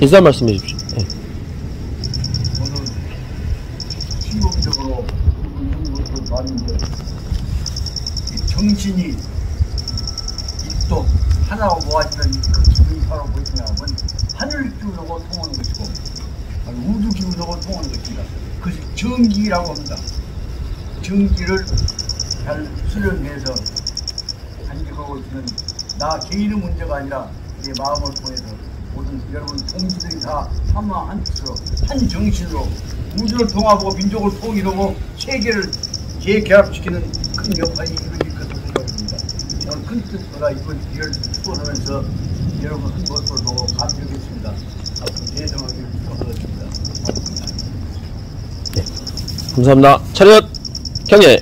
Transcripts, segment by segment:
인사 말씀해 주십시오. 네. 저는 신공적으로 있는 것을 봤는데 정신이 입도 하나로 모아지는 그 기분이 바로 무엇이냐면 하늘 기운하고 통하는 것이고 우주 기운하고 통하는 것입니다. 그것이 정기라고 합니다. 정기를 잘 수련해서 간직하고 있는 나 개인의 문제가 아니라 내 마음을 통해서 모든 여러분 동지들이 다 하나 한 뜻으로 한 정신으로 우주를 통합하고 민족을 통일하고 세계를 재결합시키는 큰 역할이 이루어질 것으로 생각합니다. 저는 큰 뜻보다 이번 기회를 축원하면서 여러분 한 모습을 보고 감격했습니다. 앞으로 대성하기를 축원하겠습니다. 고맙습니다. 네, 감사합니다. 차렷 경례.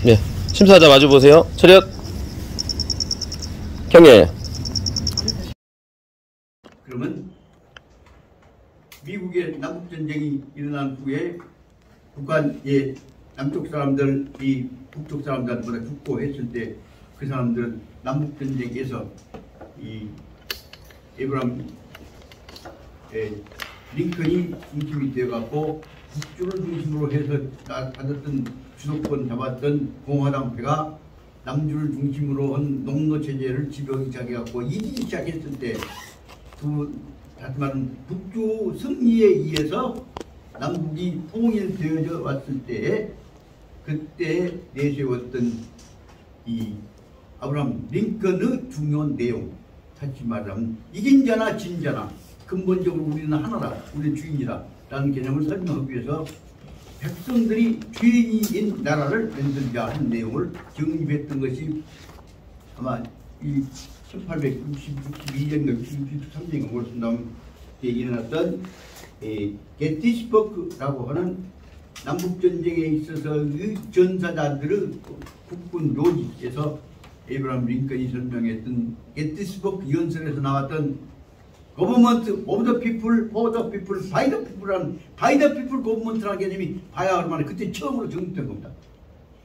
네, 심사자 마주 보세요. 차렷 경례. 그러면 미국의 남북전쟁이 일어난 후에 북한의 남쪽 사람들이 북쪽 사람들보다 죽고 했을 때 그 사람들은 남북전쟁에서 이 에브라함 링컨이 중심이 되어갖고 북주를 중심으로 해서 받았던 주도권 잡았던 공화당패가 남주를 중심으로 한 농노체제를 지배하기 시작해갖고 이기기 시작했을 때 다시 말하면 북주 승리에 의해서 남북이 통일되어져 왔을 때에 그때 내세웠던 이 아브라함 링컨의 중요한 내용, 다시 말하면 이긴 자나 진 자나 근본적으로 우리는 하나다, 우리는 주인이다 라는 개념을 설명하기 위해서 백성들이 주인인 나라를 만들자 하는 내용을 정립했던 것이 아마 이 1862년인가 63년인가 모르겠습니다. 일어났던 게티스버그라고 하는 남북전쟁에 있어서의 전사자들의 국군 조직에서 에브라함 링컨이 설명했던 게티스버그 연설에서 나왔던 Government of the people, for the people, by the people라는 by the people government라는 개념이 바야흐로 말해 그때 처음으로 정립된 겁니다.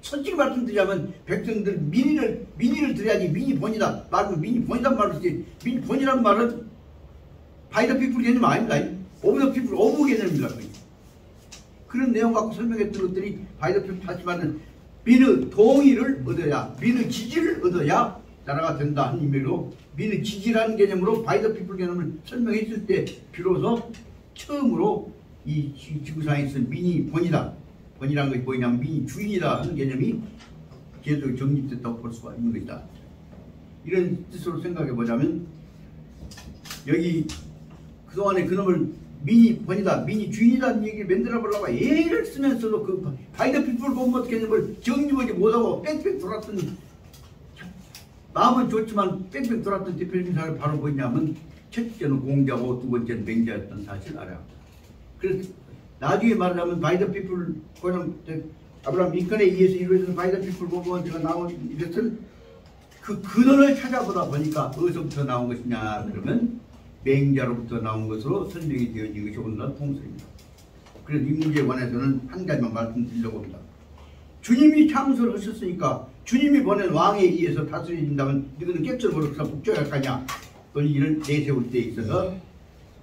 솔직히 말씀드리자면 백성들 민의를 들어야지 민이 본이다 말고 민이 본이란 말을 쓰지 민이 본이란 말은 by the people 개념 아닙니다. of the people, of 개념입니다. 그런 내용 갖고 설명했던 것들이 by the people 다시 말하는 민의 동의를 얻어야 민의 지지를 얻어야 나라가 된다 하는 의미로 민의 지지라는 개념으로 by the people 개념을 설명했을 때 비로소 처음으로 이 지구상에서 민이 본이다. 본이라는 것이 뭐냐면 민이 주인이다 하는 개념이 계속 정립됐다고 볼 수가 있는 것이다. 이런 뜻으로 생각해 보자면 여기 그동안에 그놈을 민이 본이다, 민이 주인이다는 얘기를 만들어 보려고 애를 쓰면서도 그 by the people government 개념을 정립하지 못하고 뺑뺑 돌았던 마음은 좋지만 뺑뺑 돌았던 대표님사를 바로 뭐냐면 첫째는 공자고 두 번째는 맹자였던 사실을 알아야 합니다. 그래서 나중에 말하자면 by the people 아브라함 링컨에 의해서 이루어진 by the people government가 나온 이것을 그 근원을 찾아보다 보니까 어디서부터 나온 것이냐 그러면 맹자로부터 나온 것으로 설명이 되어진 것이 오늘날 통설입니다. 그래서 이 문제에 관해서는 한 가지만 말씀드리려고 합니다. 주님이 창설을 하셨으니까 주님이 보낸 왕에 의해서 다스려진다면 이거는 객설으로서 복종할 거냐 논리를 내세울 때 있어서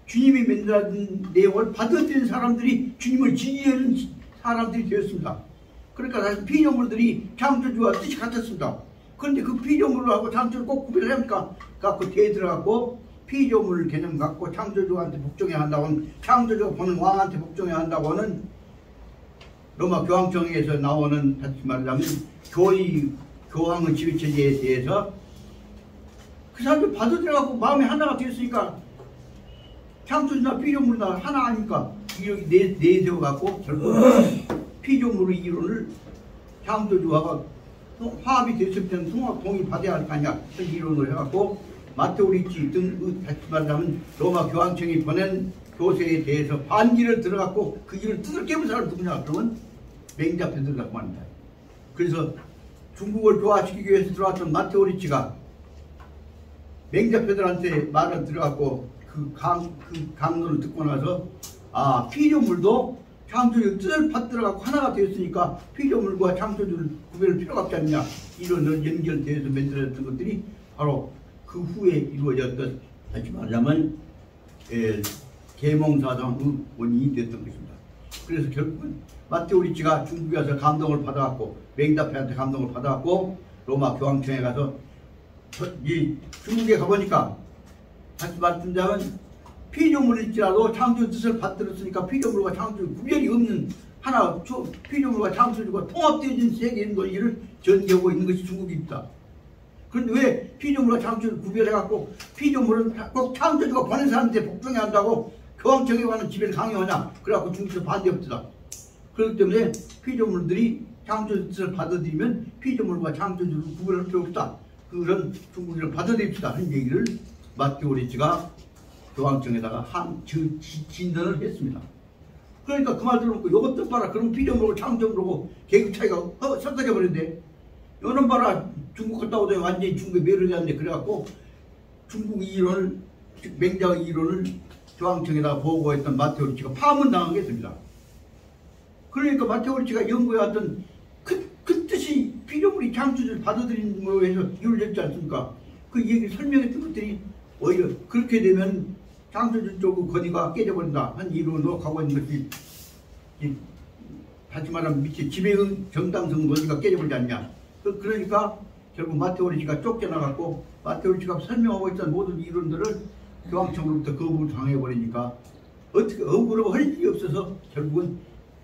주님이 만들어진 내용을 받아들인 사람들이 주님을 지지하는 사람들이 되었습니다. 그러니까 사실 피조물들이 창조주와 뜻이 같았습니다. 그런데 그 피조물하고 창조를 꼭 구별을 합니까? 갖고 대에 들어가고 피조물 개념 갖고 창조주한테 복종해야 한다고는 창조주가 보는 왕한테 복종해야 한다고는 로마 교황청에서 나오는 다시 말하자면 교황의 지휘체제에 대해서 그 사람들 받아들여갖고 마음이 하나가 되었으니까 창조주나 피조물이나 하나 아니까 이렇게 내세워갖고 결국 피조물의 이론을 창조주와 화합이 됐을 때는 통일 받아야 할 거 아니야 이론을 해갖고 마테오리치 등 다시 말하자면 로마 교황청이 보낸 교세에 대해서 반기를 들어갔고 그 일을 뜯을 깨문 사람 누구냐 그러면 맹자 페들라고 합니다. 그래서 중국을 교화시키기 위해서 들어왔던 마테오리치가 맹자 페들한테 말을 들어갔고 그 강론을 듣고 나서 아 피조물도 창조주 뜻을 받들어갖고 하나가 되었으니까 피조물과 창조주를 구별할 필요가 없지 않냐 이런 연결되어서 만들어졌던 것들이 바로 그 후에 이루어졌던 다시 말하자면 계몽사상의 원인이 됐던 것입니다. 그래서 결국은 마테오 리치가 중국에 가서 감동을 받아갖고 맹다페한테 감동을 받아갖고 로마 교황청에 가서 이 중국에 가보니까 다시 말씀드리자면 피조물일지라도 창조의 뜻을 받들었으니까 피조물과 창조의 구별이 없는 하나 피조물과 창조주가 통합되어진 세계의 논리를 전개하고 있는 것이 중국입니다. 그런데 왜 피조물과 창조를 구별해갖고 피조물은 꼭 창조주가 보낸 사람한테 복종해야 한다고 교황청에 관한 지배를 강요하냐. 그래갖고 중국에서 반대합니다. 그렇기 때문에 피조물들이 창조주의 뜻을 받아들이면 피조물과 창조주를 구별할 필요 없다. 그런 중국을 받아들입시다 하는 얘기를 마테오 리치가 교황청에다가 진전을 했습니다. 그러니까 그 말 들어놓고 이것도 봐라. 그럼 피조물고 창조물고 계급 차이가 섞어져 버렸는데 이거는 봐라. 중국 갔다 오더니 완전히 중국에 매료되지 않네. 그래갖고 중국 이론을 즉 맹자의 이론을 교황청에다가 보고했던 마테오 리치가 파문당하게 됩니다. 그러니까 마테오 리치가 연구해왔던 그 뜻이 피조물이 창조주를 받아들이는 거에 해서 이유를 냈지 않습니까? 그 얘기를 설명했던 것들이 오히려 그렇게 되면 창조주 쪽의 권위가 깨져버린다 한 이론으로 가고 있는 것이 다시 말하면 밑에 지배의 정당성 논리가 깨져버리지 않냐. 그러니까 결국 마테오 리치가 쫓겨나갔고 마테오 리치가 설명하고 있던 모든 이론들을 교황청으로부터 거부를 당해버리니까 어떻게 억울하고 할 일이 없어서 결국은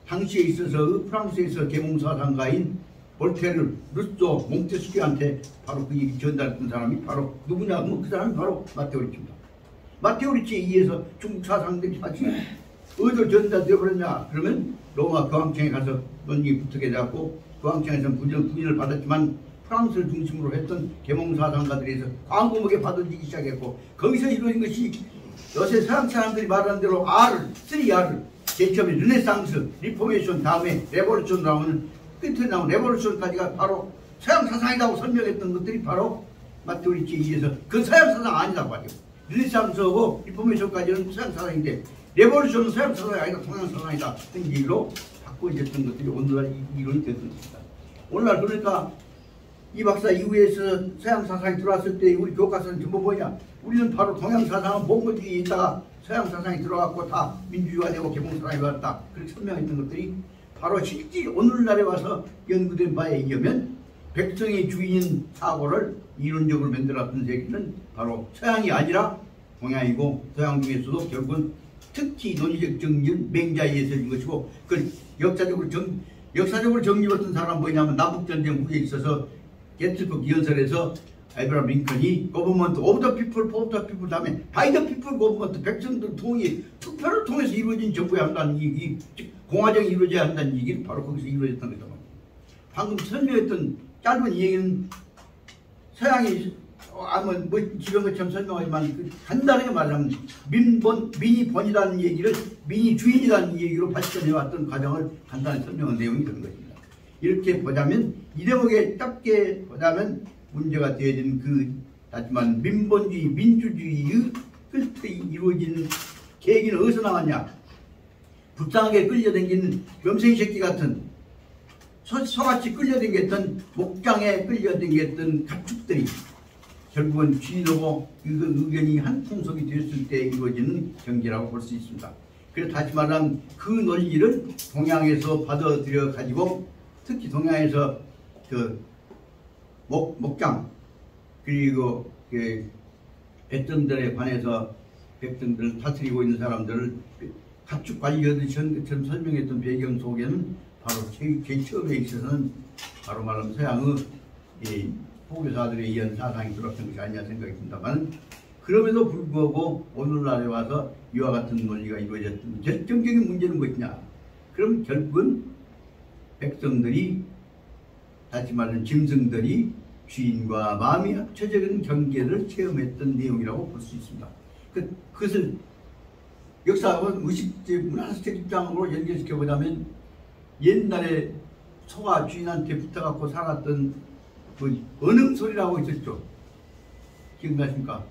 당시에 있어서 프랑스에서 계몽사상가인 볼테르, 루소, 몽테스키한테 바로 그 얘기 전달했던 사람이 바로 누구냐 하면 그 사람이 바로 마테오 리치입니다. 마테오 리치에 의해서 중국 사상들이 다시 어디로 전달되어 버렸냐. 그러면 로마 교황청에 가서 논쟁이 붙게 되었고 교황청에서는 부인을 받았지만 프랑스를 중심으로 했던 계몽사상가들에서 광범하게 받아들이기 시작했고 거기서 이루어진 것이 요새 서양 사람들이 말하는 대로 R, 3R을 제일 처음에 르네상스, 리포메이션 다음에 레볼루션 나오는 끝에 나온 레볼루션까지가 바로 서양 사상이라고 설명했던 것들이 바로 마테오 리치에 의해서 그 서양 사상 아니라고 하죠. 르네상스하고 리포메이션까지는 서양 사상인데 레볼루션은 서양 사상이 아니다 동양 사상이다 하는 얘기로 바꿔졌던 것들이 오늘날 이론이 됐던 것입니다. 오늘날 그러니까 이 박사 이후에서 서양 사상이 들어왔을 때 우리 교과서는 전부 뭐냐. 우리는 바로 동양 사상은 본것 뒤에 있다가 서양 사상이 들어왔고 다 민주주의가 되고 계몽사상이 왔다. 그렇게 설명했던 것들이 바로 실제 오늘날에 와서 연구된 바에 의하면 백성의 주인인 사고를 이론적으로 만들었던 세계는 바로 서양이 아니라 동양이고 서양 중에서도 결국은 특히 논리적 정리는 맹자에 의해서인 것이고 그 역사적으로 정리했던 사람은 뭐냐면 남북전쟁 후에 있어서 게티스버그 연설에서 에이브라함 링컨이 Government of the people, for the people 다음에 by the people government 백성들 통해 투표를 통해서 이루어진 정부에 한다는 얘기 즉 공화정이 이루어져야 한다는 얘기를 바로 거기서 이루어졌던 거죠. 방금 설명했던 짧은 얘기는 서양이 뭐 지금 것처럼 설명하지만 간단하게 말하면 민이 본이라는 얘기를 민이 주인이라는 얘기로 발전해왔던 과정을 간단히 설명한 내용이 그런 것입니다. 이렇게 보자면 이 대목에 짧게 보자면 문제가 되어진 하지만 민본주의, 민주주의의 끝에 이루어진 계기는 어디서 나왔냐? 불쌍하게 끌려다니는 염생이 새끼 같은 소같이 끌려다녔던 목장에 끌려다녔던 가축들이 결국은 주인하고 의견이 한 통속이 되었을 때 이루어지는 경제라고 볼 수 있습니다. 그래서 다시 말하면 그 논리를 동양에서 받아들여 가지고 특히 동양에서 목장 그리고 백성들에 관해서 백성들을 다스리고 있는 사람들을 가축 관리하듯이 것처럼 설명했던 배경 속에는 바로 제일 처음에 있어서는 바로 말하면 서양의 포교사들에 의한 사상이 들어왔던 것이 아니냐 생각이 듭니다만 그럼에도 불구하고 오늘날에 와서 이와 같은 논리가 이루어졌던 결정적인 문제는 무엇이냐? 그럼 결국은 백성들이 다시 말하는 짐승들이 주인과 마음이 합쳐지는 경계를 체험했던 내용이라고 볼 수 있습니다. 그것을 역사와 문화적 입장으로 연결시켜 보자면 옛날에 소가 주인한테 붙어갖고 살았던 그 언흥소리라고 있었죠. 기억나십니까?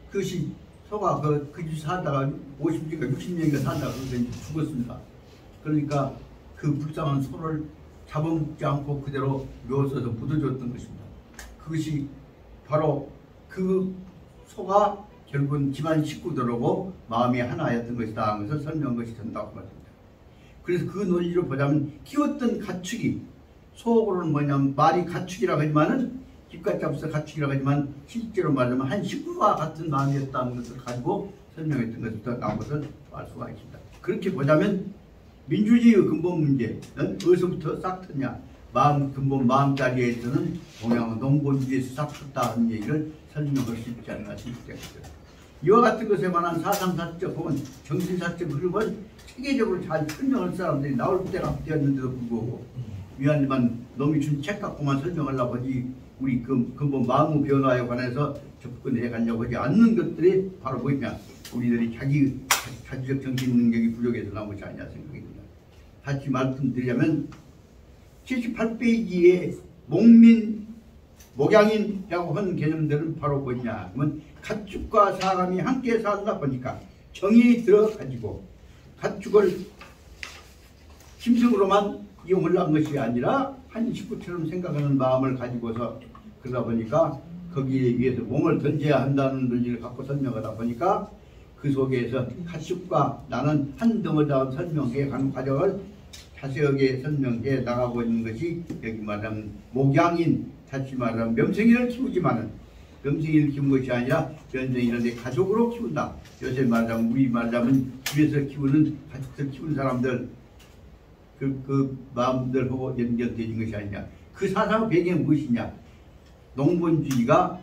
그것이 소가 그 집 살다가 50년인가 60년인가 살다가 죽었습니다. 그러니까 그 불쌍한 소를 잡아먹지 않고 그대로 묘서서 묻어줬던 것입니다. 그것이 바로 그 소가 결국은 집안 식구들하고 마음이 하나였던 것이다 하는 것을 설명한 것이 된다고 말합니다. 그래서 그 논리로 보자면 키웠던 가축이 속으로는 뭐냐면 말이 가축이라고 하지만은 집같이 앞서 가축이라고 하지만 실제로 말하면 한 식구와 같은 마음이었다는 것을 가지고 설명했던 것부터 나온 것을 알 수가 있습니다. 그렇게 보자면 민주주의의 근본 문제는 어디서부터 싹 텄냐? 근본 마음자리에서는 동양은 농본주의에서 싹 텄다 하는 얘기를 설명할 수 있지 않나 싶습니다. 이와 같은 것에 관한 사상사적 혹은 정신사적 흐름을 체계적으로 잘 설명할 사람들이 나올 때가 되었는데도 불구하고 위안만 놈이 준 책 갖고만 설명하려고 하지 우리 근본 마음의 변화에 관해서 접근해 가려고 하지 않는 것들이 바로 뭐냐? 우리들이 자기적 정신 능력이 부족해서 나온 것이 아니냐 생각이 듭니다. 다시 말씀드리자면 78페이지에 목양인이라고 하는 개념들은 바로 뭐냐 하면 가축과 사람이 함께 살다 보니까 정이 들어가지고 가축을 짐승으로만 이용을 한 것이 아니라 한 식구처럼 생각하는 마음을 가지고서 그러다 보니까 거기에 의해서 몸을 던져야 한다는 논리를 갖고 설명하다 보니까 그 속에서 가축과 나는 한 덩어리다 설명해 가는 과정을 자세하게 설명해 나가고 있는 것이 여기 말하면 목양인, 다시 말하면 명생이를 키우지만은 명생이를 키운 것이 아니라 명생이는 내 가족으로 키운다. 요새 말하자면 우리 말하자면 집에서 키우는 가축들 키우는 사람들 그 마음들하고 연결되는 것이 아니냐. 그 사상 배경이 무엇이냐. 농본주의가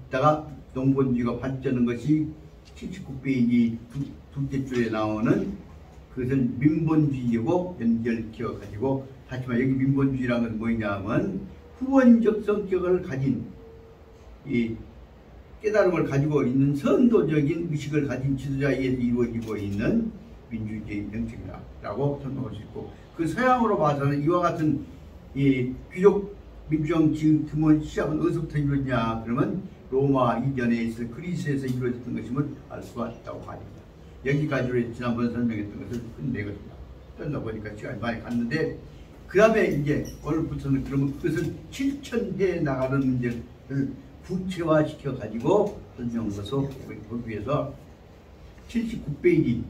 있다가 농본주의가 발전한 것이 79페이지 둘째 줄에 나오는 그것은 민본주의고 연결되어 가지고 다시 말해 여기 민본주의라는 것은 뭐냐 하면 후원적 성격을 가진 이 깨달음을 가지고 있는 선도적인 의식을 가진 지도자에 의해서 이루어지고 있는 민주주의 정책이라고 설명할 수 있고 그 서양으로 봐서는 이와 같은 이 귀족 민주정치 근본 시작은 어디서부터 이루어지냐 그러면 로마 이전에 있어 그리스에서 이루어졌던 것임을 알 수가 있다고 합니다. 여기까지로 지난번 설명했던 것을 끝내겠습니다. 끝나 보니까 시간이 많이 갔는데 그 다음에 이제 오늘부터는 그러면 그것을 실천해 나가는 문제를 구체화시켜 가지고 설명한 것을 보기 위해서 79페이지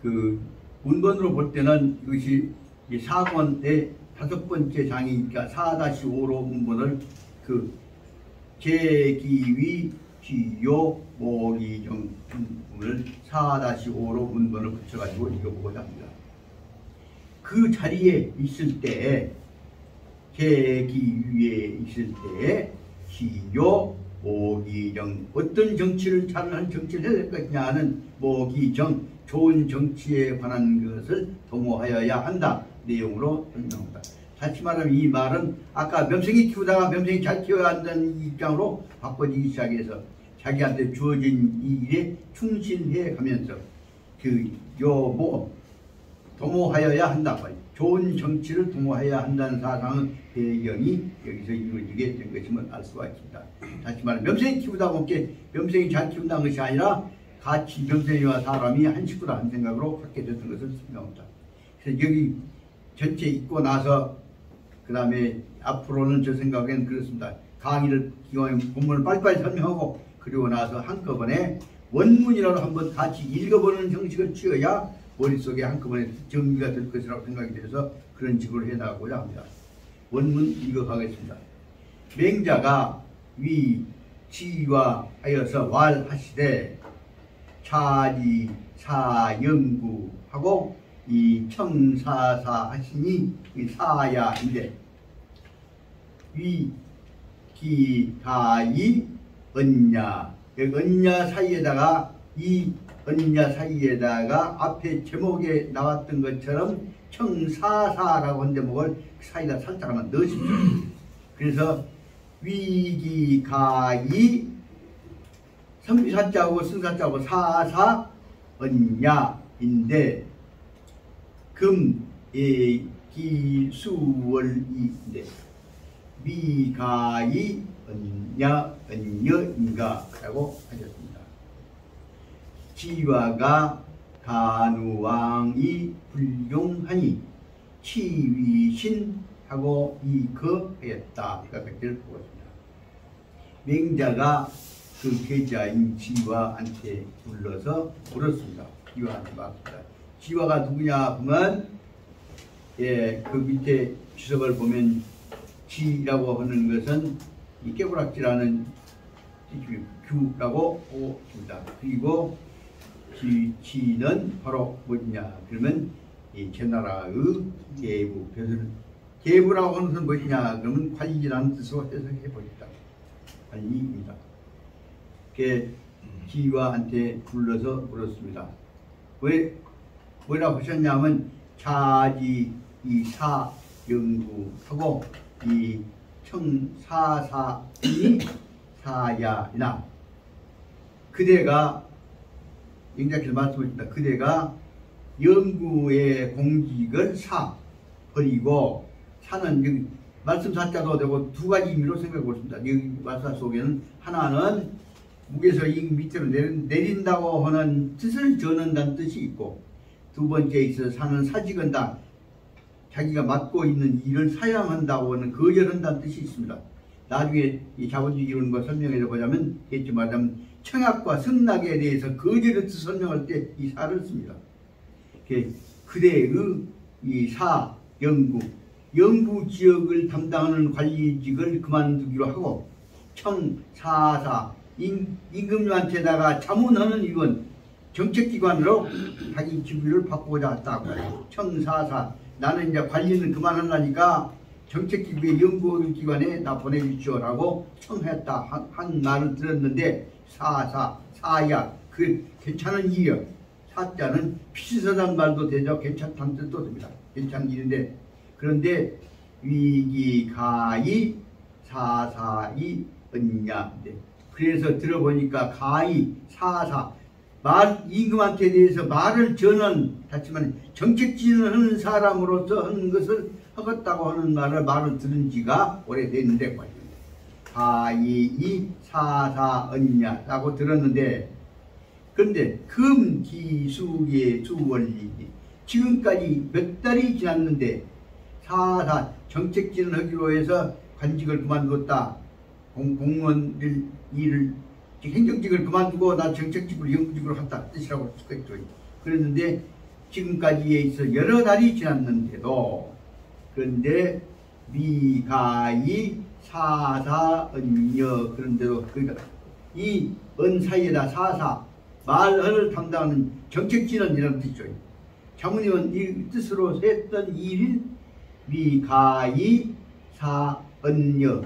그 문건으로 볼 때는 이것이 4권의 5번째 장이니까 4-5로 문건을 그 제기위 기요 모기정 문을 4-5로 문건을 붙여가지고 읽어보고자 합니다. 그 자리에 있을 때 제기위에 있을 때 기요 모기정 어떤 정치를 잘하는 정치를 해야 될 것이냐 하는 모기정 좋은 정치에 관한 것을 도모하여야 한다 내용으로 설명합니다. 다시 말하면 이 말은 아까 명생이 키우다가 명생이 잘 키워야 한다는 입장으로 바꿔지기 시작해서 자기한테 주어진 이 일에 충실해 가면서 도모하여야 한다. 좋은 정치를 도모해야 한다는 사상은 배경이 여기서 이루어지게 된 것임을 알 수가 있습니다. 다시 말하면 명생이 키우다 보니까 명생이 잘 키운다는 것이 아니라 같이 명생이와 사람이 한 식구다 한 생각으로 갖게 됐던 것을 설명합니다. 그래서 여기 전체 읽고 나서 그 다음에 앞으로는 저 생각엔 그렇습니다. 강의를 본문을 빨리빨리 설명하고 그리고 나서 한꺼번에 원문이라도 한번 같이 읽어보는 형식을 취해야 머릿속에 한꺼번에 정리가 될 것이라고 생각이 돼서 그런 식으로 해나가고자 합니다. 원문 읽어가겠습니다. 맹자가 위 지휘하여서 왈하시되 차지 사영구하고 이 청사사 하시니 이 사야인데 위 기다이 언냐 언냐 사이에다가 이 언냐 사이에다가 앞에 제목에 나왔던 것처럼 청사사라고 한 제목을 사이다 살짝 하나 넣으십시오. 그래서 위기가이 선비사자하고 승사자하고 사사 언냐인데 기수월이인데 미가이 언녀인가 라고 하셨습니다. 지화가 간우왕이 불용하니 치위신하고 이거하였다. 그것을 보겠습니다. 맹자가 그 계자인 지화한테 불러서 물었습니다. 지화한테 말합니다. 지화가 누구냐 보면 그 밑에 주석을 보면 지라고 하는 것은 이 깨부락지라는 규라고 봅니다. 그리고 지는 바로 뭐냐 그러면 이 제나라의 계부, 계부라고 하는 것은 뭐냐 그러면 관리라는 뜻으로 해석해 보겠다. 관리입니다. 지화한테 불러서 물었습니다. 왜 뭐라고 하셨냐면 자지 이 사영구하고 이 청사사이 사야이나 그대가 영작해서 말씀하십니다. 그대가 영구의 공직을 버리고 사는 여기 말씀 사자도 되고 두 가지 의미로 생각해 보십니다. 여기 말씀 속에는 하나는 무게에서 이 밑으로 내린다고 하는 뜻을 전한다는 뜻이 있고 두 번째에 있어서 사는 사직한다. 자기가 맡고 있는 일을 사양한다고 하는 거절한다는 뜻이 있습니다. 나중에 이 자본주의 이런 거 설명해 보자면 했지 말하자면 청약과 승낙에 대해서 거절의 뜻 설명할 때 이 사를 씁니다. 그대의 이 사, 영구 지역을 담당하는 관리직을 그만두기로 하고 청사사, 임금님한테다가 자문하는 이건 정책기관으로 자기 직위를 바꾸고자 했다고 해요. 청사사, 나는 이제 관리는 그만하려니까 정책기구의 연구기관에 나 보내주시오라고 청했다 한 말을 들었는데 사야 그 괜찮은 일이요. 사자는 피시서단 말도 되죠. 괜찮다는 뜻도 됩니다. 괜찮은 일인데 그런데 위기가이 사사이 은냐 그래서 들어보니까 가이 사사 임금한테 대해서 말을 하지만 정책 진언하는 사람으로서 하는 것을 하겠다고 하는 말을 들은 지가 오래됐는데 가이 사사 은냐라고 들었는데 그런데 금기수의 수원리 지금까지 몇 달이 지났는데 사사 정책 진언하기로 해서 관직을 그만뒀다. 공무원 일을 행정직을 그만두고 나 정책직으로 연구직으로 한다 뜻이라고 했죠. 그랬는데 지금까지에 있어 여러 달이 지났는데도 그런데 미가이 사사은여 그런데도 그러니까 이 은 사이에다 사사 말을 담당하는 정책진언이라는 뜻이죠. 장모님은 이 뜻으로 했던 일인 미가이 사은여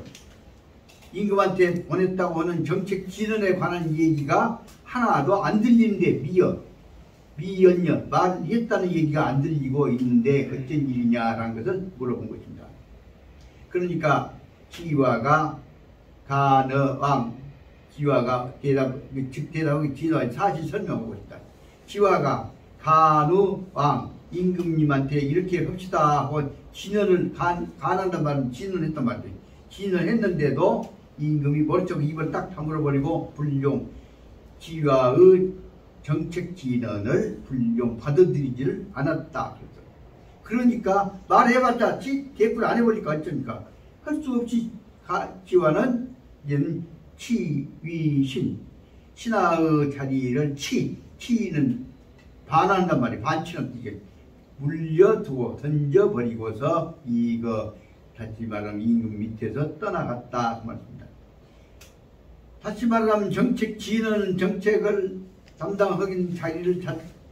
임금한테 보냈다고 하는 정책 진언에 관한 얘기가 하나도 안 들리는데 미연녀 말했다는 얘기가 안 들리고 있는데 어쩐 일이냐라는 것을 물어본 것입니다. 그러니까 지화가 가너왕 지화가 대답하기 지화의 사실 설명하고 있다. 지화가 가누왕 임금님한테 이렇게 합시다 하고 진언을 간한단 말은 진언했단 말이에요. 진언했는데도 임금이 머리쪽 입을 딱 다물어버리고 불용 지화의 정책 진언을 불용 받아들이지를 않았다. 그러니까 말해봤자 개뿔 안 해보니까 어쩝니까? 할 수 없이 지화는 이제는 치위신 신하의 자리를 치는 반한단 말이에요. 반치는 이게 물려두고 던져버리고서 이거 다시 말하면 임금 밑에서 떠나갔다 그 말입니다. 다시 말하면 정책 진언 정책을 담당하긴 자리를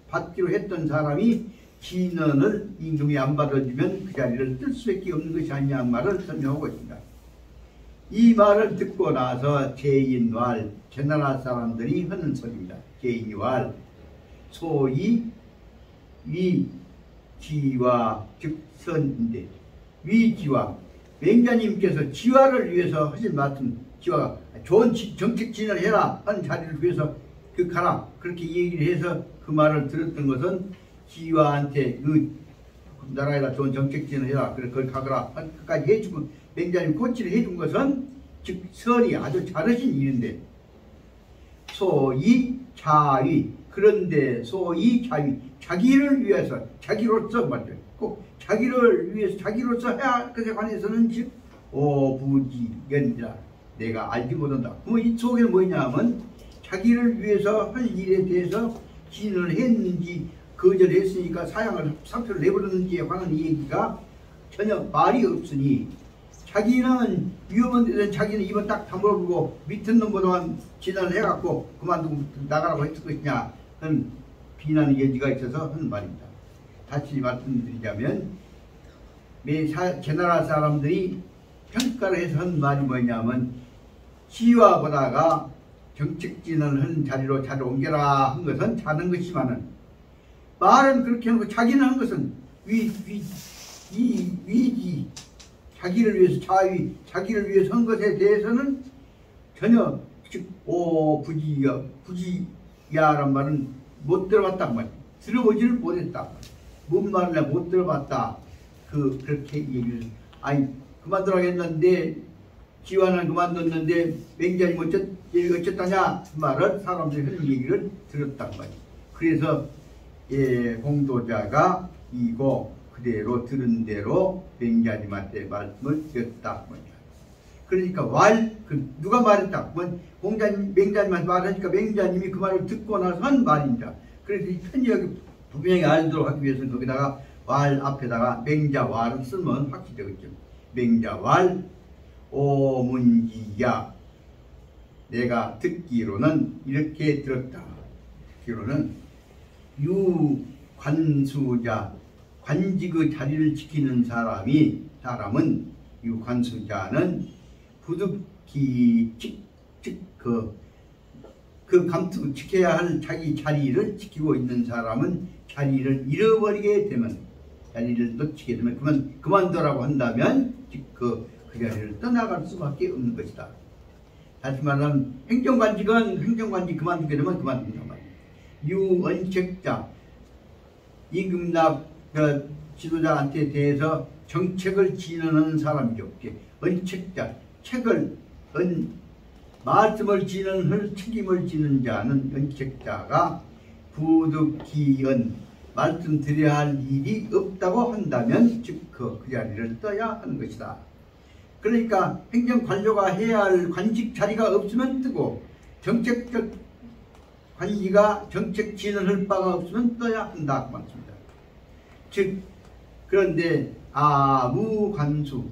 받기로 했던 사람이 진언을 임금이 안 받아주면 그 자리를 뜰 수밖에 없는 것이 아니냐 말을 설명하고 있습니다. 이 말을 듣고 나서 제인왈 제나라 사람들이 하는 소리입니다. 제인왈 소위 위지와 즉선인데 위지와 맹자님께서 지화를 위해서 하신 말씀 지화가 좋은 정책 진언을 해라 하는 자리를 위해서 가라 그렇게 얘기를 해서 그 말을 들었던 것은 지화한테 그 나라에다 좋은 정책 진언을 해라 그래 그걸 가거라 끝까지 해주고 맹자님 코치를 해준 것은 즉 선이 아주 잘하신 일인데 소위 자위 그런데 소위 자위 자기를 위해서 자기로서 말이죠. 꼭 자기를 위해서 자기로서 해야 할 것에 관해서는 즉 오부지견이라 내가 알지 못한다. 그럼 이 속에는 뭐냐면 자기를 위해서 할 일에 대해서 진언을 했는지 거절했으니까 사표를 내버렸는지에 관한 얘기가 전혀 말이 없으니 자기는 위험한 데서 자기는 입은 딱 다물어보고 밑에 놈보다만 진언을 해갖고 그만두고 나가라고 했을 것이냐 하는 비난의 여지가 있어서 하는 말입니다. 다시 말씀드리자면 제 나라 사람들이 평가를 해서 한 말이 뭐냐면 시와보다가 정책진언을 한 자리로 자리를 옮겨라 한 것은 자는 것이지만은 말은 그렇게 하고 자기는 한 것은 위지 자기를 위해서 자위 자기를 위해서 한 것에 대해서는 전혀 부지야란 말은 못 들어봤단 말이야. 들어보지를 못했다. 뭔 말이냐 못 들어봤다. 그렇게 얘기를 그만두라고 지화는 그만뒀는데 맹자님 어쨌다냐 그 말을 사람들이 하는 얘기를 들었단 말이야. 그래서 공도자가 이거 그대로 들은 대로 맹자님한테 말씀을 드렸다. 그러니까 누가 말했다. 맹자님한테 말하니까 맹자님이 그 말을 듣고 나서 한 말입니다. 그래서 이 편지가 분명히 알도록 하기 위해서는 거기다가 왈 앞에다가 맹자왈을 쓰면 확실히 되겠죠. 맹자왈 오문지야 내가 듣기로는 이렇게 들었다. 듣기로는 유관수자 관직의 자리를 지키는 사람은 유관수자는 부득이 그 감투 지켜야 할 자기 자리를 지키고 있는 사람은 자리를 잃어버리게 되면 자리를 놓치게 되면 그만두라고 한다면 그 자리를 떠나갈 수밖에 없는 것이다. 다시 말하면 행정관직 그만두게 되면 그만둔단 말이야. 유언책자 임금납 지도자한테 대해서 정책을 진언하는 사람이죠. 언책자 말씀을 진언할 책임을 지는 자는 언책자가 부득이언 말씀드려야 할 일이 없다고 한다면 즉 그 자리를 떠야 하는 것이다. 그러니까 행정관료가 해야 할 관직 자리가 없으면 뜨고 정책적 관리가 정책 진언할 바가 없으면 떠야 한다 그 말씀입니다. 즉 그런데 아무 관수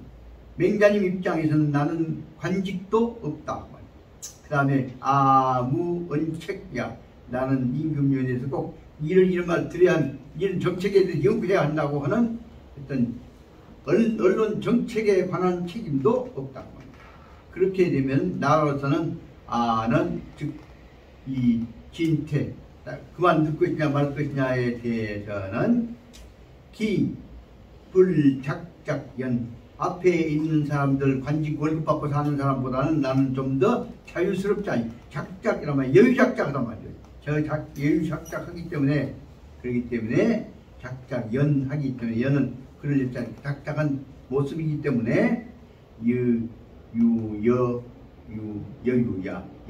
맹자님 입장에서는 나는 관직도 없다. 그 다음에 아무 언책야 나는 임금위원회에서 꼭 이런 말 드려야 이런 정책에 대해서 연구해야 한다고 하는 어떤 언론 정책에 관한 책임도 없다. 그렇게 되면 나로서는 아는 즉 이 진퇴 그만둘 것이냐 말 것이냐에 대해서는 불작작연 앞에 있는 사람들 관직 월급 받고 사는 사람보다는 나는 좀 더 자유스럽지 않니 작작이라면 여유작작하단 말이에요. 여유작작하기 때문에 그렇기 때문에 작작연하기 때문에 연은 그럴 입장 작작한 모습이기 때문에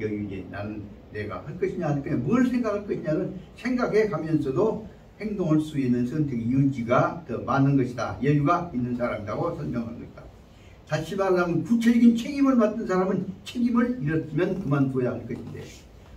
여유제 나는 내가 할 것이냐 할 것이냐 뭘 생각할 것이냐를 생각해 가면서도 행동할 수 있는 선택의 유지가 더 많은 것이다. 여유가 있는 사람이라고 설명한 것이다. 다시 말하면 구체적인 책임을 맡은 사람은 책임을 잃었으면 그만둬야 할 것인데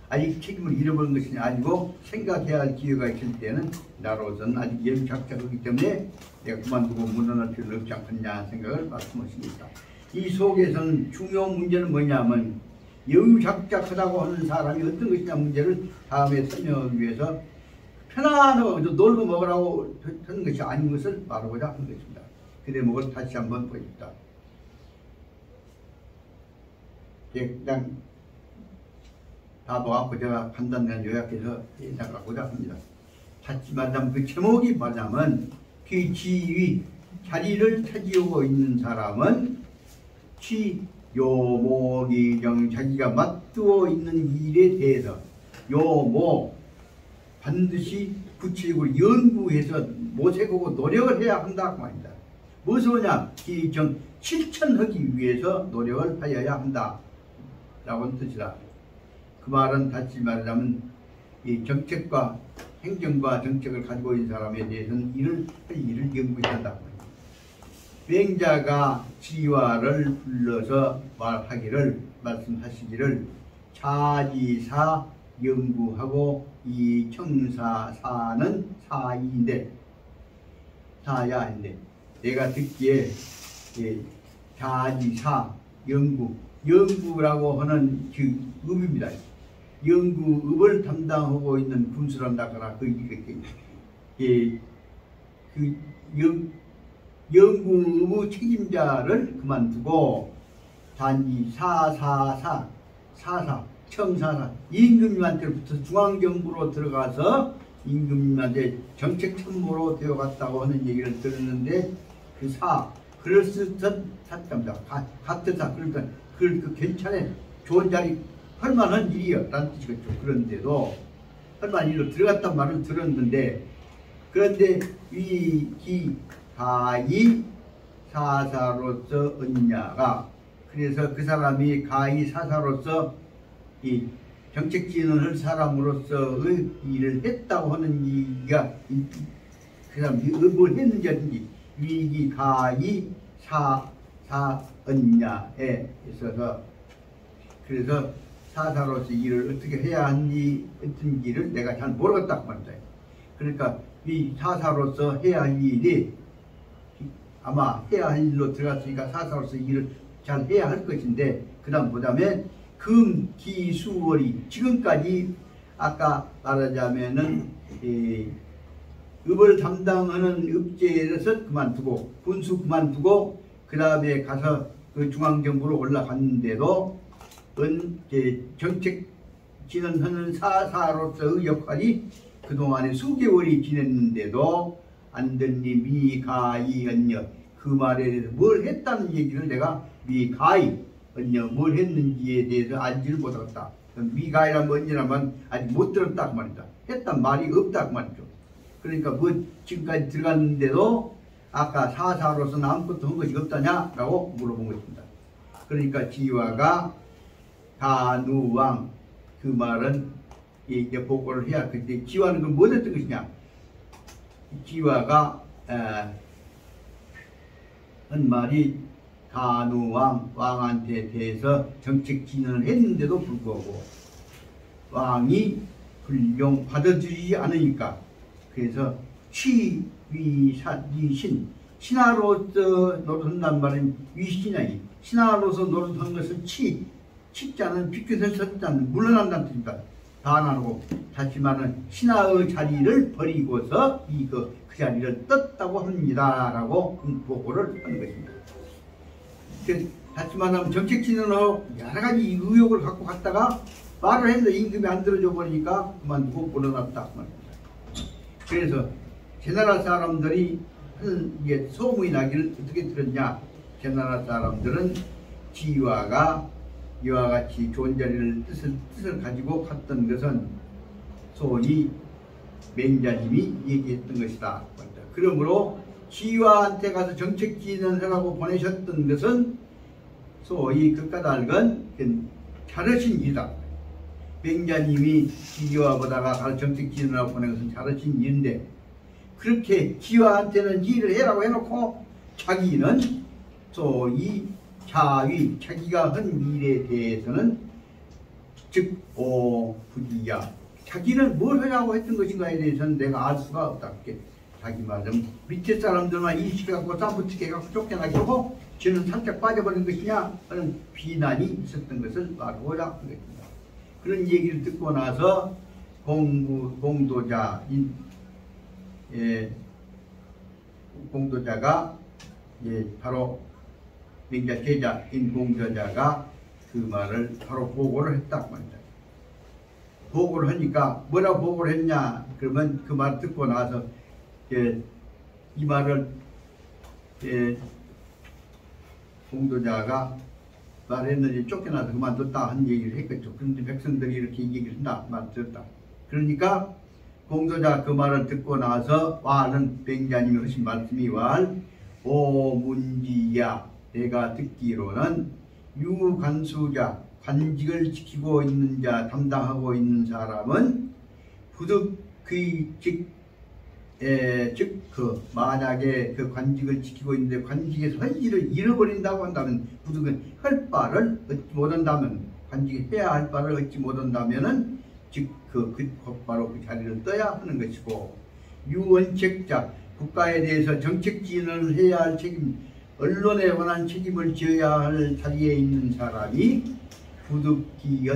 아직 책임을 잃어버린 것이 아니고 생각해야 할 기회가 있을 때는 나로서는 아직 여유작작하기 때문에 내가 그만두고 물러날 필요는 없지 않겠냐 생각을 말씀하십니다. 이 속에서는 중요한 문제는 뭐냐면 여유작작하다고 하는 사람이 어떤 것이냐 문제를 다음에 설명하기 위해서 편안하고 놀고 먹으라고 하는 것이 아닌 것을 말하고자 하는 것입니다. 그 대목을 다시 한번 보십시다. 그냥 다 놓았고 제가 판단된 요약해서 나가고자 합니다. 다시 말하면 그 제목이 뭐냐면 그 지위 자리를 차지하고 있는 사람은 요모기정 자기가 맡두어 있는 일에 대해서 요모 반드시 구체적으로 연구해서 모색하고 노력을 해야 한다 그 말입니다. 무엇을 하냐? 기정 실천하기 위해서 노력을 하여야 한다 라고 하는 뜻이다. 그 말은 다시 말하자면 이 정책과 행정과 정책을 가지고 있는 사람에 대해서는 일을 연구해야 한다. 맹자가 지화를 불러서 말하기를 말씀하시기를 차지사 연구하고 이 청사사는 사이인데 사야인데 내가 듣기에 차지사 연구라고 하는 그 업입니다. 연구업을 담당하고 있는 군수란다거나 그 연구업 책임자를 그만두고 단지 사사 청사사 임금님한테부터 중앙정부로 들어가서 임금님한테 정책참모로 되어갔다고 하는 얘기를 들었는데 그럴 수 있던 사람입니다. 같은 사 그러니까 그 괜찮아 좋은 자리 할만한 일이요 라는 뜻이겠죠. 그런데도 할만한 일로 들어갔단 말을 들었는데 그런데 위기 가히 사사로서 언냐가 그래서 그 사람이 가히 사사로서 이 정책 진언할 사람으로서의 일을 했다고 하는 얘기가 그 사람이 뭘 했는지 하든지 위기 가히 사사언냐에 있어서 그래서 사사로서 일을 어떻게 해야 하는지를 내가 잘 모르겠다고 말이다. 그러니까 이 사사로서 해야 할 일이 아마 해야 할 일로 들어갔으니까 사사로서 일을 잘 해야 할 것인데 그 다음에 금기수월이 지금까지 아까 말하자면은 업을 담당하는 업체에서 그만두고 군수 그만두고 그 다음에 가서 그 중앙정부로 올라갔는데도 정책 진언하는 사사로서의 역할이 그동안에 수개월이 지냈는데도 안들니 미가이언녀 그 말에 대해서 뭘 했다는 얘기를 내가 미가이언녀 뭘 했는지에 대해서 알지를 못하겠다. 미가이란 언니라면 아직 못 들었다 그 말이다. 했단 말이 없다 그 말이죠. 그러니까 뭐 지금까지 들어갔는데도 아까 사사로서는 아무것도 한 것이 없다냐라고 물어본 것입니다. 그러니까 지화가 가누왕 그 말은 이제 보고를 해야 그때 지화는 그 뭐 했던 것이냐? 지화가 한 말이 가누왕 왕한테 대해서 정책 진언을 했는데도 불구하고 왕이 불용 받아들이지 않으니까 그래서 취위사이신 신하로서 노릇한단 말은 위신이니 신하로서 노릇한 것을 치자는 비켜서 섰다는 물러난다는 뜻입니다. 반하고 다시 말하는 신하의 자리를 버리고서 그 자리를 떴다고 합니다라고 보고를 하는 것입니다. 다시 말하면 정책 진언으로 여러 가지 의혹을 갖고 갔다가 말을 했는데 임금이 안 들어줘 버리니까 그만두고 물러났다. 그래서 제나라 사람들이 하는 소문이 나기를 어떻게 들었냐? 제나라 사람들은 지화가 이와 같이 좋은 자리를 뜻을 가지고 갔던 것은 소위 맹자님이 얘기했던 것이다. 그러므로 지화한테 가서 정책 진언하라고 보내셨던 것은 소위 그 까닭은 잘하신 일이다. 맹자님이 지화보다가 가서 정책 진언하라고 보낸 것은 잘하신 일인데 그렇게 지화한테는 일을 해라고 해놓고 자기는 소위 자기가 한 일에 대해서는 즉 부지야 자기는 뭘 하려고 했던 것인가에 대해서는 내가 알 수가 없다. 자기 말은 밑에 사람들만 인식해갖고 쌈붙이게갖고 쫓겨나게 하고 저는 살짝 빠져버린 것이냐 하는 비난이 있었던 것을 말하고자 하겠습니다. 그런 얘기를 듣고 나서 공도자가 바로 맹자 제자인 공저자가 그 말을 바로 보고를 했다고 합니다. 보고를 하니까 뭐라고 보고를 했냐 그러면 그 말 듣고 나서 이 말을 공도자가 말했는지 쫓겨나서 그만뒀다 한 얘기를 했겠죠. 그런데 백성들이 이렇게 얘기를 한다 말 들었다. 그러니까 공도자 그 말을 듣고 나서 와는 맹자님이 하신 말씀이 오 문지야 내가 듣기로는 유관수자 관직을 지키고 있는 자 담당하고 있는 사람은 부득 즉 즉 만약에 그 관직을 지키고 있는데 관직에서 할 일을 잃어버린다고 한다면 부득은 할 바를 얻지 못한다면 관직이 해야 할 바를 얻지 못한다면은 즉 곧바로 그 자리를 떠야 하는 것이고 유언책자 국가에 대해서 정책 지원을 해야 할 책임 언론에 관한 책임을 져야 할 자리에 있는 사람이 부득이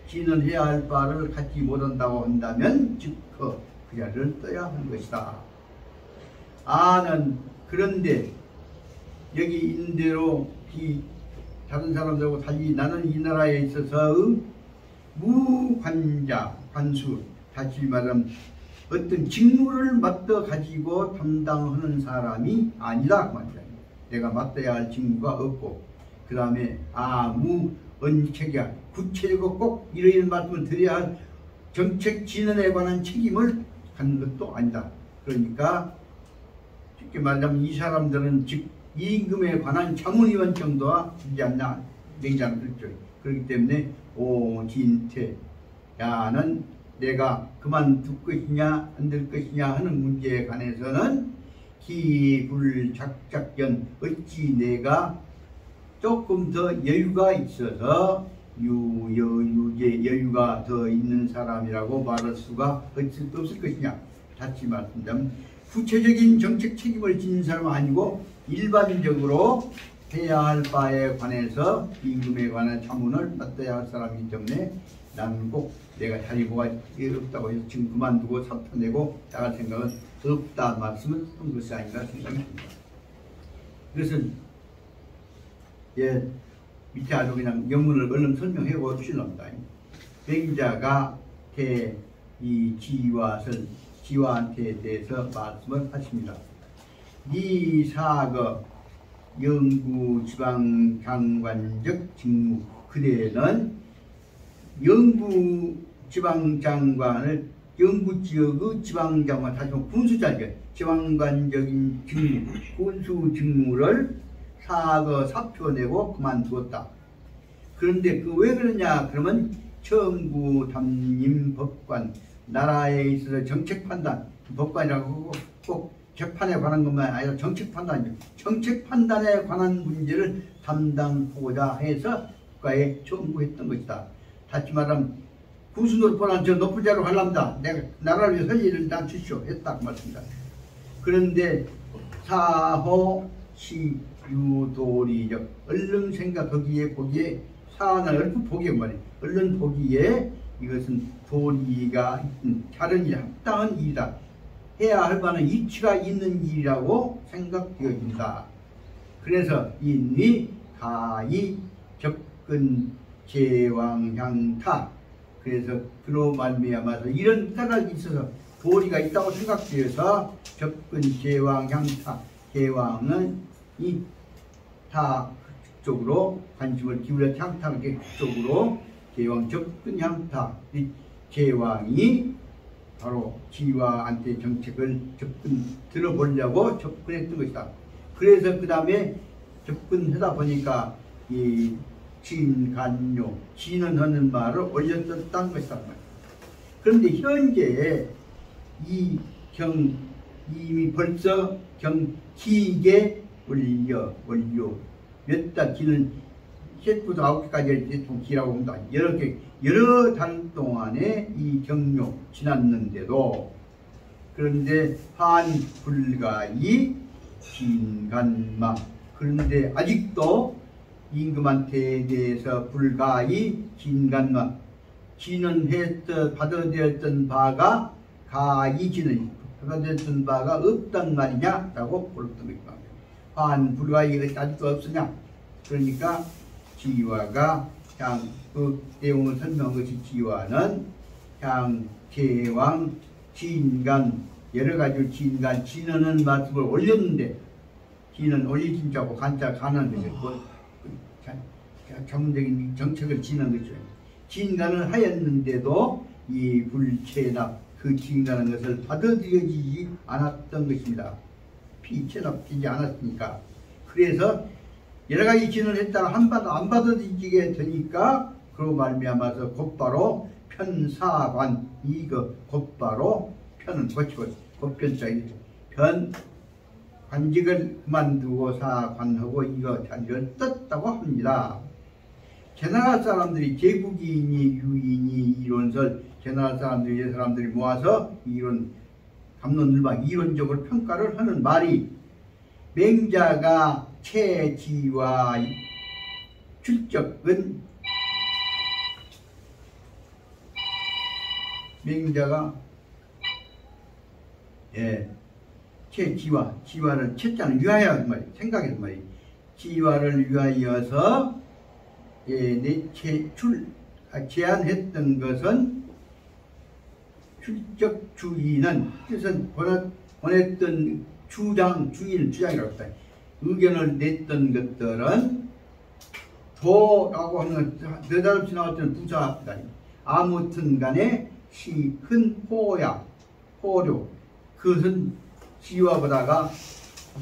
지원해야 할 바를 갖지 못한다고 한다면 즉 그 자리를 떠야 하는 것이다. 그런데 여기 있는 대로 다른 사람들하고 달리 나는 이 나라에 있어서 무관자, 관수, 다시 말하면 어떤 직무를 맡아 가지고 담당하는 사람이 아니다. 그 말이야. 내가 맡아야 할 직무가 없고, 그 다음에 무언책이야. 구체적으로 꼭 이러한 말씀을 드려야 할 정책 진언에 관한 책임을 갖는 것도 아니다. 그러니까 쉽게 말하면 이 사람들은 즉 임금에 관한 자문위원 정도가 되지 않나 냉장을 들죠. 그렇기 때문에 진퇴 야는 내가 그만둘 것이냐 안 될 것이냐 하는 문제에 관해서는 기불작작견 어찌 내가 조금 더 여유가 있어서 여유가 더 있는 사람이라고 말할 수가 없을 것이냐. 다시 말씀드리면 구체적인 정책 책임을 지는 사람은 아니고 일반적으로 해야 할 바에 관해서 임금에 관한 자문을 맡아야 할 사람이기 때문에 나는 꼭 내가 자리가 없다고 해서 지금 그만두고 사표 내고 나갈 생각은 없다 말씀을 한 것이 아닌가 생각이 듭니다. 그래서 밑에 아주 그냥 영문을 얼른 설명해 보시랍니다. 맹자가 지화한테 대해서 말씀을 하십니다. 이 사거 영부지방장관적 직무 그대는 영부지방장관을 영부지역의 지방장관 다시 말하면 군수자죠. 지방관적인 직무 군수 직무를 사표 내고 그만두었다. 그런데 왜 그러냐 그러면 청구 담임 법관 나라에 있어서 정책 판단 법관이라고 꼭 재판에 관한 것만 아니라 정책 판단이죠. 정책 판단에 관한 문제를 담당하고자 해서 국가에 청구했던 것이다. 다시 말하면 구수노릇보다 저 높은 자로 가려합니다. 내가 나라를 위해 할 일을 난 주시오 했다 그 말씀이다. 그런데 사호 유도리적 얼른 생각 거기에 사안을 얼핏 보기에 말이에요. 얼른 보기에 이것은 도리가 다른 일 합당한 일이다. 해야 할 바는 이치가 있는 일이라고 생각되어진다. 그래서 인위 가히 접근 제왕향타 그래서 그로 말미암아서 이런 까닭이 있어서 도리가 있다고 생각되어서 접근 제왕향타 제왕은 이 타 쪽으로 관심을 기울여 향타하게 그쪽으로 제왕 접근 향타 이 제왕이 바로 지화한테 정책을 들어보려고 접근했던 것이다. 그래서 그 다음에 접근하다 보니까 이 진간요 진언하는 말을 올렸었다는 것이다. 그런데 현재 이미 벌써 기계 원료 몇 달 기는 셋부터 9개까지 대충 기라고 합니다. 여러 달 동안에 이 경료 지났는데도 그런데 한불가이 진간마 그런데 아직도 임금한테 대해서 불가이 진간마 받아들였던 바가 가이지는 받아들였던 바가 없단 말이냐라고 물었던 것입니다. 한불가이가 아직도 없으냐? 그러니까 지화가 그 내용을 설명한 것이 지화는 제왕 진간 여러 가지 진언은 말씀을 올렸는데 진언 올리진 자고 간자 가는 것이고 전문적인 정책을 지는 것이죠. 진간을 하였는데도 이 불체납 그 진간한 것을 받아들여지지 않았던 것입니다. 피체납되지 않았으니까. 그래서 여러 가지 진언을 했다가 한 번 안 받아들이게 되니까 그로 말미암아서 곧바로 편사관 곧바로 편은 고치고 보편적인 편 관직을 그만두고 사관하고 이거 자리를 떴다고 합니다. 제나라 사람들이 제국이니 유인이 이론설 제나라 사람들이 이 사람들이 모아서 이론 갑론을박 이론적으로 평가를 하는 말이 맹자가 체지와 출적은 맹자가 지와를 채자는 위하여 그 말이 생각해서 말이 지와를 위하여서 제안했던 것은 출적 주의는 뜻은 권했던 주장이라고 했다. 의견을 냈던 것들은 도라고 하는 느닷없이 나왔던 부사입니다. 아무튼 간에 시큰 호료 그것은 지와보다가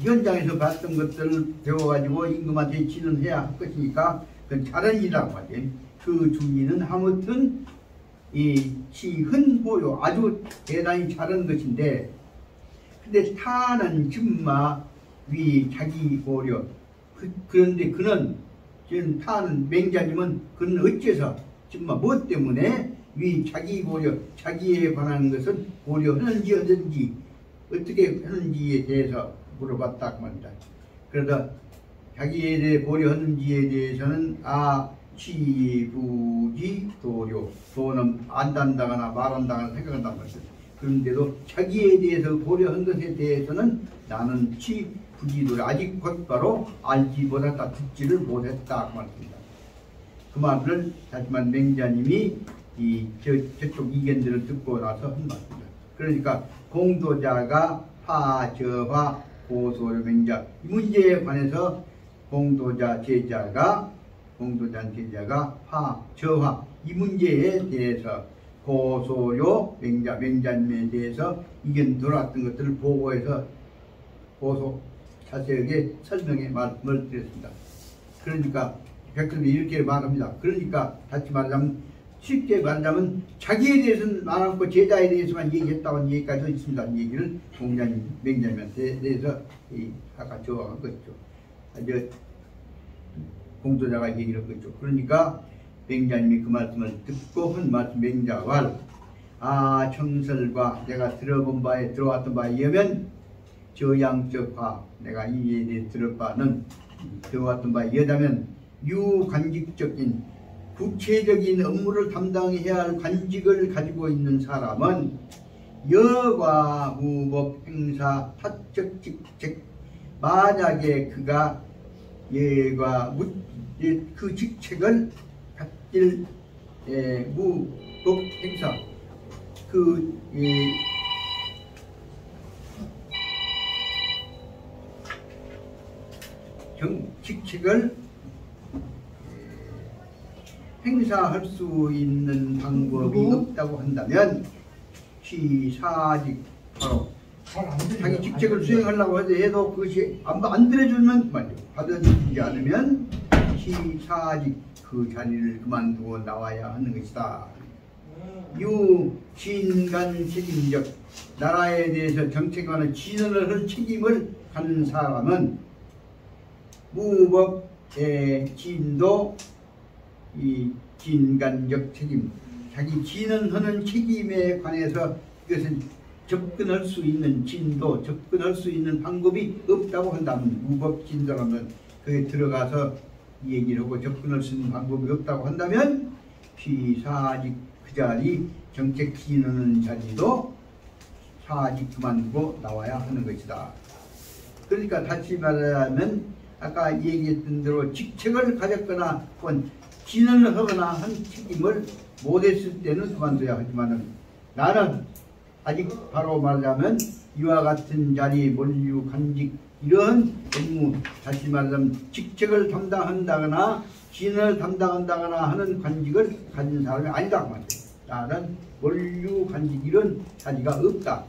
현장에서 봤던 것들을 배워가지고 임금한테 진언해야 할 것이니까 그건 다른 일이라고 하지. 그 주의는 아무튼 이 시흔호요 아주 대단히 잘한 것인데 근데 타는 줌마 위 자기 고려 그런데 그는 지금 타는 맹자님은 그는 어째서 줌마 뭐 때문에 위 자기 고려 자기에 관한 것은 고려하는지 어떻게 하는지에 대해서 물어봤다 그 말이다. 그래서 자기에 대해 고려하는지에 대해서는 취부지 도료 도는 안단다거나 말한다거나 생각한단 말이죠. 그런데도 자기에 대해서 고려한 것에 대해서는 나는 취부지도료 아직 곧바로 알지 못했다 듣지를 못했다 그 말입니다. 그 말을 하지만 맹자님이 저쪽 이견들을 듣고 나서 한 말입니다. 그러니까 공도자가 파저화 고소요 맹자 이 문제에 관해서 공도자 제자가 저화 이 문제에 대해서 고소요 맹자님에 대해서 이견 들어왔던 것들을 보고해서 자세하게 설명해 말씀을 드렸습니다. 그러니까 백설이 이렇게 말합니다. 그러니까 다시 말하자면 쉽게 말하자면 자기에 대해서는 말 않고 제자에 대해서만 얘기했다는 얘기까지 있습니다. 이 얘기를 맹자님한테 대해서 아까 저한 것이죠. 공도자가 얘기를 했죠. 그러니까 맹자님이 그 말씀을 듣고 한 말씀 맹자왈 청설과 내가 들어왔던 바에 의하면 저양적화 내가 이에 대해 들어왔던 바에 의하면 유관직적인 구체적인 업무를 담당해야 할 관직을 가지고 있는 사람은 여과 무법 행사 타적 직책 만약에 그가 예과 그 직책을 갖질 무법 행사 직책을 행사할 수 있는 방법이 없다고 한다면 시사직 바로 자기 직책을 수행하려고 해도 그것이 안 들어주면 말이죠. 받아들이지 않으면 시사직 그 자리를 그만두고 나와야 하는 것이다. 진간 책임적 나라에 대해서 정책관을 진언을 할 책임을 가는 사람은 무법의 진도 진간적 책임 자기 진언하는 책임에 관해서 이것은 접근할 수 있는 접근할 수 있는 방법이 없다고 한다면 무법진도라면 그에 들어가서 얘기를 하고 접근할 수 있는 방법이 없다고 한다면 피사직 그 자리 정책 진언하는 자리도 사직 그만두고 나와야 하는 것이다. 그러니까 다시 말하면 아까 얘기했던 대로 직책을 가졌거나 혹은 진언을 하거나 한 책임을 못했을 때는 그만둬야 하지만은 나는 아직 바로 말하자면 이와 같은 자리, 몰류, 간직 이런 업무 다시 말하자면 직책을 담당한다거나 진언을 담당한다거나 하는 관직을 가진 사람이 아니다 그 말이에요. 나는 몰류, 간직 이런 자리가 없다.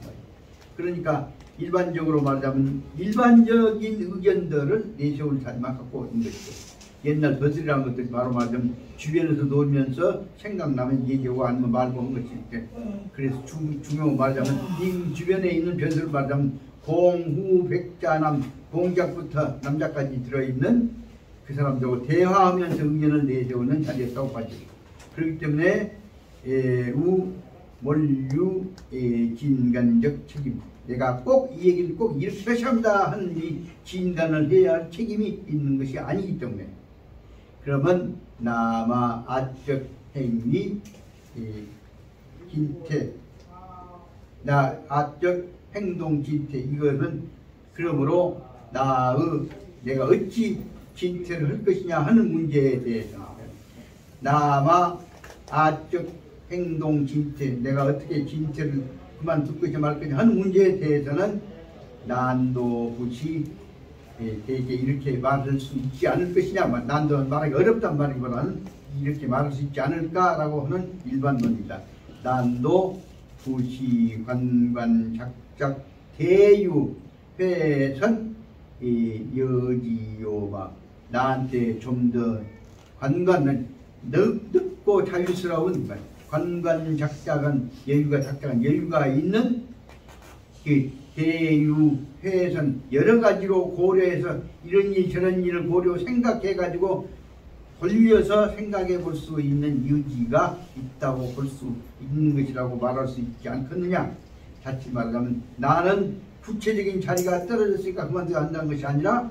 그러니까 일반적으로 말하자면 일반적인 의견들을 내세울 사람만 갖고 있는 것이죠. 옛날 버슬이라는 것들이 바로 말하자면 주변에서 놀면서 생각나면 얘기하고 아니면 말고 한 것일 때 그래서 중요 말하자면 이 주변에 있는 변수를 말하자면 공후 백자남 공작부터 남자까지 들어있는 그 사람들하고 대화하면서 의견을 내세우는 자리였다고 봐죠. 그렇기 때문에 우, 몰유, 진간적 책임. 내가 꼭 이 얘기를 꼭 이렇게 표시합니다 하는 이 진단을 해야 할 책임이 있는 것이 아니기 때문에 그러면 남아 아적 행위 진태 나 아적 행동 진태 이것은 그러므로 내가 어찌 진태를 할 것이냐 하는 문제에 대해서 남아 아적 행동 진태 내가 어떻게 진태를 그만둘 것이 말 것이 하는 문제에 대해서는 난도굿이 대개 이렇게 말할 수 있지 않을 것이냐 난도 말하기 어렵단 말이보다는 이렇게 말할 수 있지 않을까라고 하는 일반론입니다. 난도굿이 관관 작작 대유 회선 여지요마 나한테 좀 더 관관은 넓고 자유스러운 관관 작작은 여유가 있는 그 대유 회선 여러 가지로 고려해서 이런 일 저런 일을 고려 생각해 가지고 돌려서 생각해 볼 수 있는 여지가 있다고 볼 수 있는 것이라고 말할 수 있지 않겠느냐. 다시 말하자면 나는 구체적인 자리가 떨어졌으니까 그만둬야 한다는 것이 아니라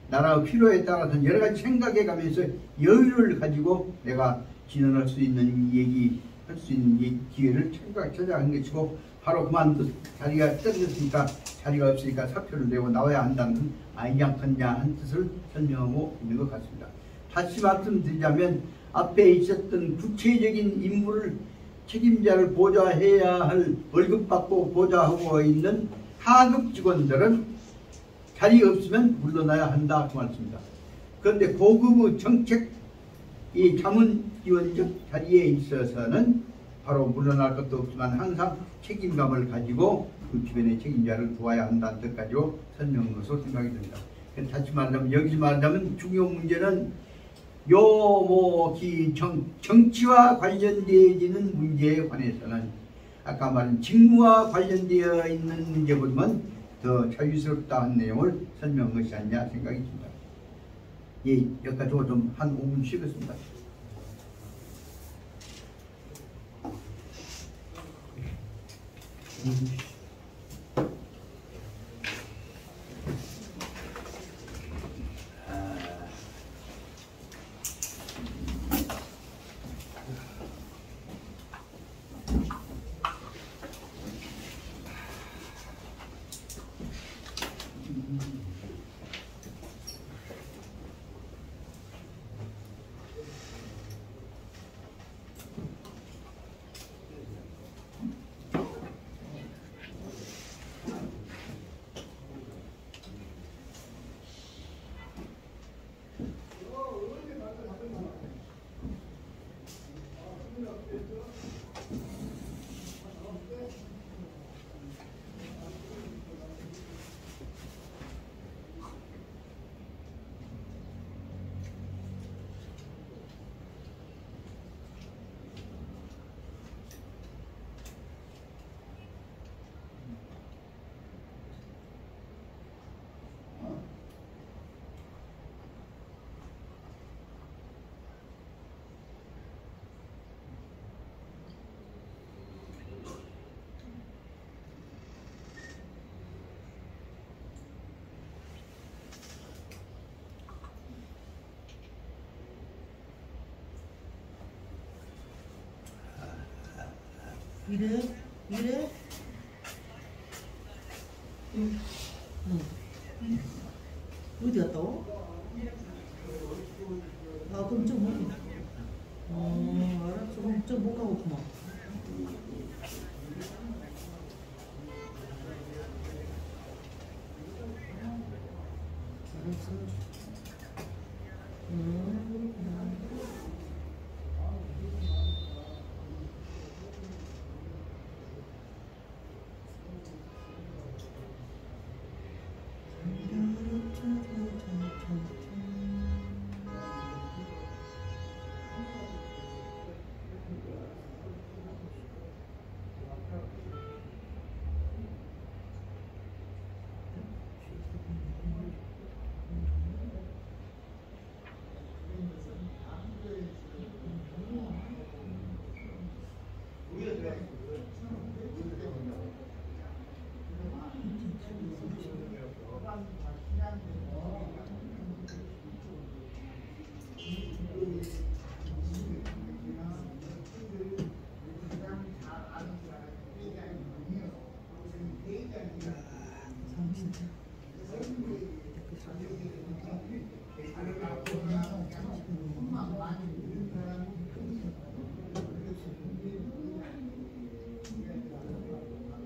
나라의 필요에 따라서 여러 가지 생각해 가면서 여유를 가지고 내가 진언할 수 있는 할 수 있는 기회를 찾아가는 것이고 바로 그만둔 자리가 떨어졌으니까 자리가 없으니까 사표를 내고 나와야 한다는 아니지 않겠냐 하는 뜻을 설명하고 있는 것 같습니다. 다시 말씀드리자면 앞에 있었던 구체적인 인물을 책임자를 보좌해야 할 월급 받고 보좌하고 있는 하급 직원들은 자리 없으면 물러나야 한다 그 말씀입니다. 그런데 고급의 정책 이 자문위원적 자리에 있어서는 바로 물러날 것도 없지만 항상 책임감을 가지고 그 주변의 책임자를 도와야 한다는 뜻까지로 설명한 것으로 생각이 듭니다. 다시 말하자면 여기서 말하자면 중요 문제는 정치와 관련되어지는 문제에 관해서는 아까 말한 직무와 관련되어 있는 문제보다는 더 자유스럽다 한 내용을 설명한 것이 아니냐 생각이 듭니다. 예, 여기까지 좀 한 5분 쉬겠습니다. 이래? 응. 어디 갔다 와? 아, 그럼 좀 못. 알았어. 그럼 좀 못 가고구만. 알았어.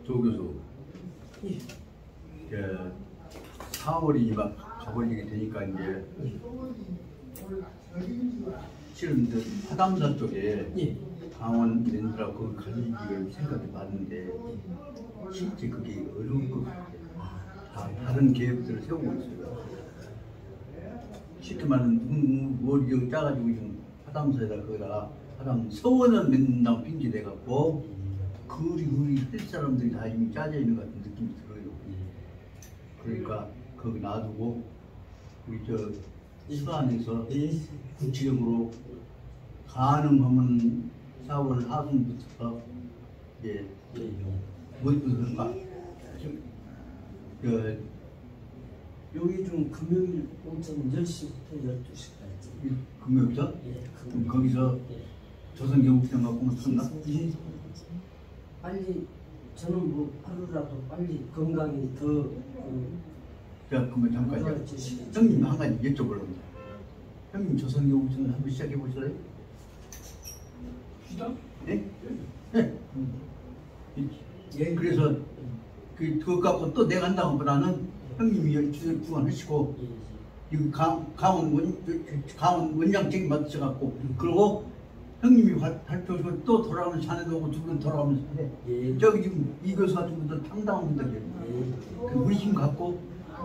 조 교수, 예. 4월이 막 저걸리게 되니까 이제 실은 이제 화담사 쪽에 예. 강원 랜드라고 거기 가지기를 생각해 봤는데 실제 그게 어려울 것 같아요. 다른 계획들을 세우고 있어요. 쉽게 말하면 뭘 여기 짜가지고 지금 화담사에다 거기다가 화담 서원을 맺는다고 핑계 대갖고 그리 할 사람들이 다 이미 짜져 있는 것 같은 느낌이 들어요. 그러니까 거기 놔두고 우리 저 수안에서 구체적으로 가능하면 4월 하순부터 예, 무엇부터 여기 좀 금요일 오전 10시부터 12시까지. 금요일부터 예, 그럼 거기서 조선경북장 갖고 쓴다? 예. 빨리 저는 뭐 하루라도 빨리 건강이 더 자, 그러면 잠깐요. 형님 한 가지 여쭤보려고 합니다. 형님 조선경북장 한번 시작해 보실래요? 시작? 네? 네. 예, 그래서 그거 갖고 또 내가 한다고 보다는 형님이 주관하시고 이 강원 원장책임 맡으셔갖고 그리고 형님이 발표하시고 또 돌아오면 자네도 오고 두 분 돌아오면서 해. 예. 저기 지금 이 교수 같은 분들 당당한 분들이에요. 그 우리 힘 갖고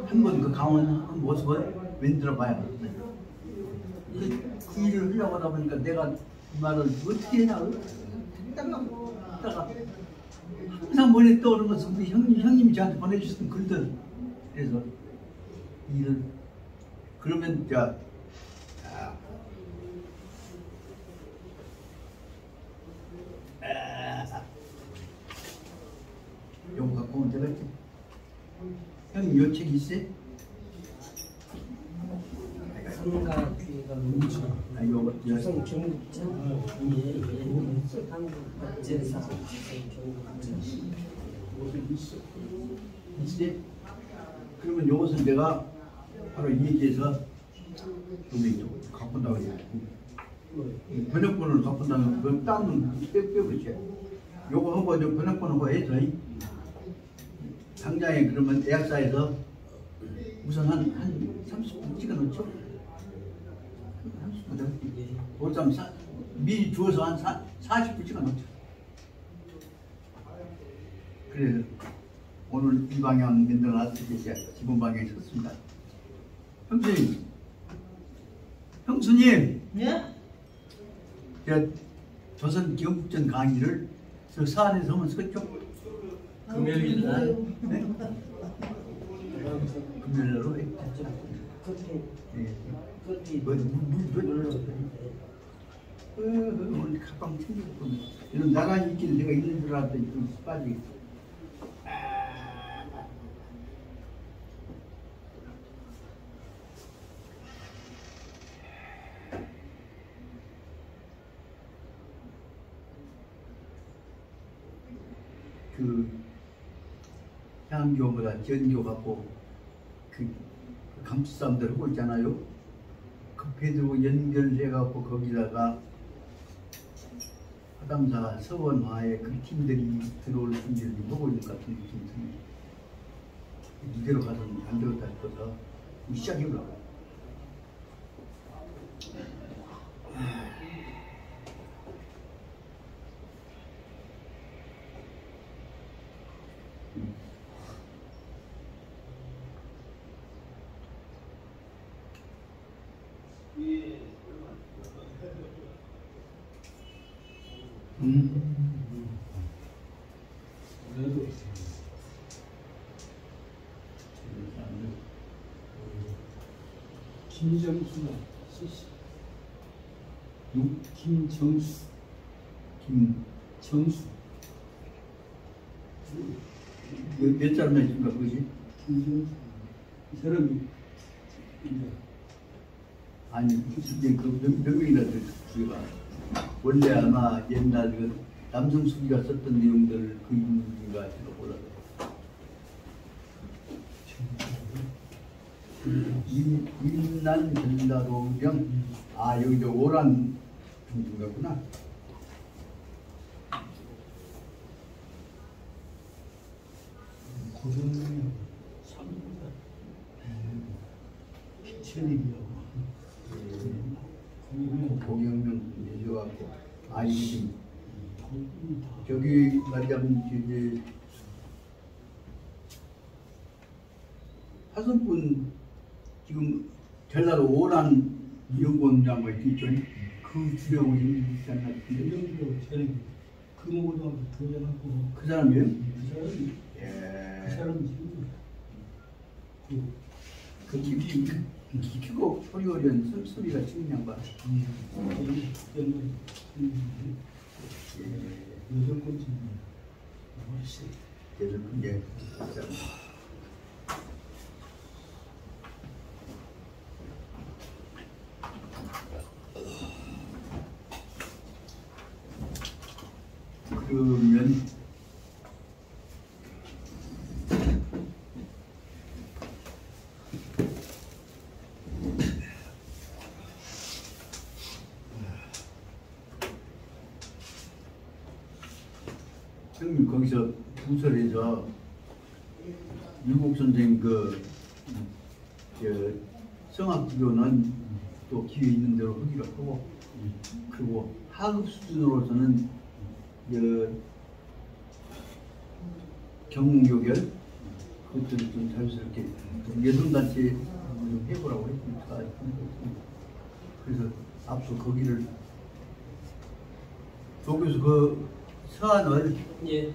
한번 그 강원 모습을 만들어 봐야 돼. 그 일을 하려고 하다 보니까 내가 이 말을 어떻게 해야 이따가 항상 머리에 떠오르는 것은 우리 형님이 저한테 보내주신 글들. 그래서 일을 그러면 요거 갖고 오면 되겠지? 형님 요 책 있어요? 성가 귀가 문주 요거 조선 경북장 한국 제사 조선 경북장 있어요? 그러면 요것은 내가 바로 얘기해서 여기 갖고 온다고 해가지고 번역본을 갖고 온다면 그 딴은 빼버리지. 요거 하고 저 번역본 하고 해서 당장에 그러면 대학사에서 우선 한 30분 찍어놓죠? 30분 그렇다면 미리 주어서 한 40분 찍어놓죠. 그래서 오늘 이 방향 만들어놨을 때 기본 방향이 섰습니다. 형수님, 예? 제가 조선 경북전 강의를 저 사안에서 한번 썼죠? 금요일 날 네? 금요일로 해. 커피 네. 커피 오늘 가방 챙기고 이런 나란히 있기는 내가 있는 줄 알았더니 좀 빠지겠어. 그 향교보다 전교 갖고 그 감수싸움들 하고 있잖아요. 급해 들고 연결해 갖고 거기다가 화담사 서원화에 그 팀들이 들어올 준비를 하고 있는 것 같은 느낌이 듭니다. 이대로 가서는 안 되겠다 싶어서 시작해보려고. 김정수가 김정수 김정수 몇 자루나 있습니까 그것이? 김정수 이 사람이 아니 이제 그 명명이라 그가 원래 아마 옛날 그 남성수기가 썼던 내용들 그 인물인가 제가 몰라요. 임난 전라도병. 아, 여기 저 오란 중인가구나. 고등학교 3년 천일이라고. 공영명 내셔갖고 아 이게 지금 거기 다 저기 말하자면 이제 화성군 지금 전라도 오란 연구원장을 있죠. 그 주려고 있지 않나? 연령도 저녁에 금호고등학교 교장하고 그 사람이에요? 그 사람이 그 예. 사람이 지금 그 키고 소리 어려운 소리가 치는 양반. 여덟 번째 훨씬 그래서 이제 그러면 형님 거기서 부설에서 율곡 선생 성악기교는 또 기회 있는 대로 하기로 하고 그리고 하급 수준으로서는 경공교결 그것들을 좀 자연스럽게 예술단체 좀 해보라고 했으니까 그래서 앞서 거기를 거기서 그 서한을 예.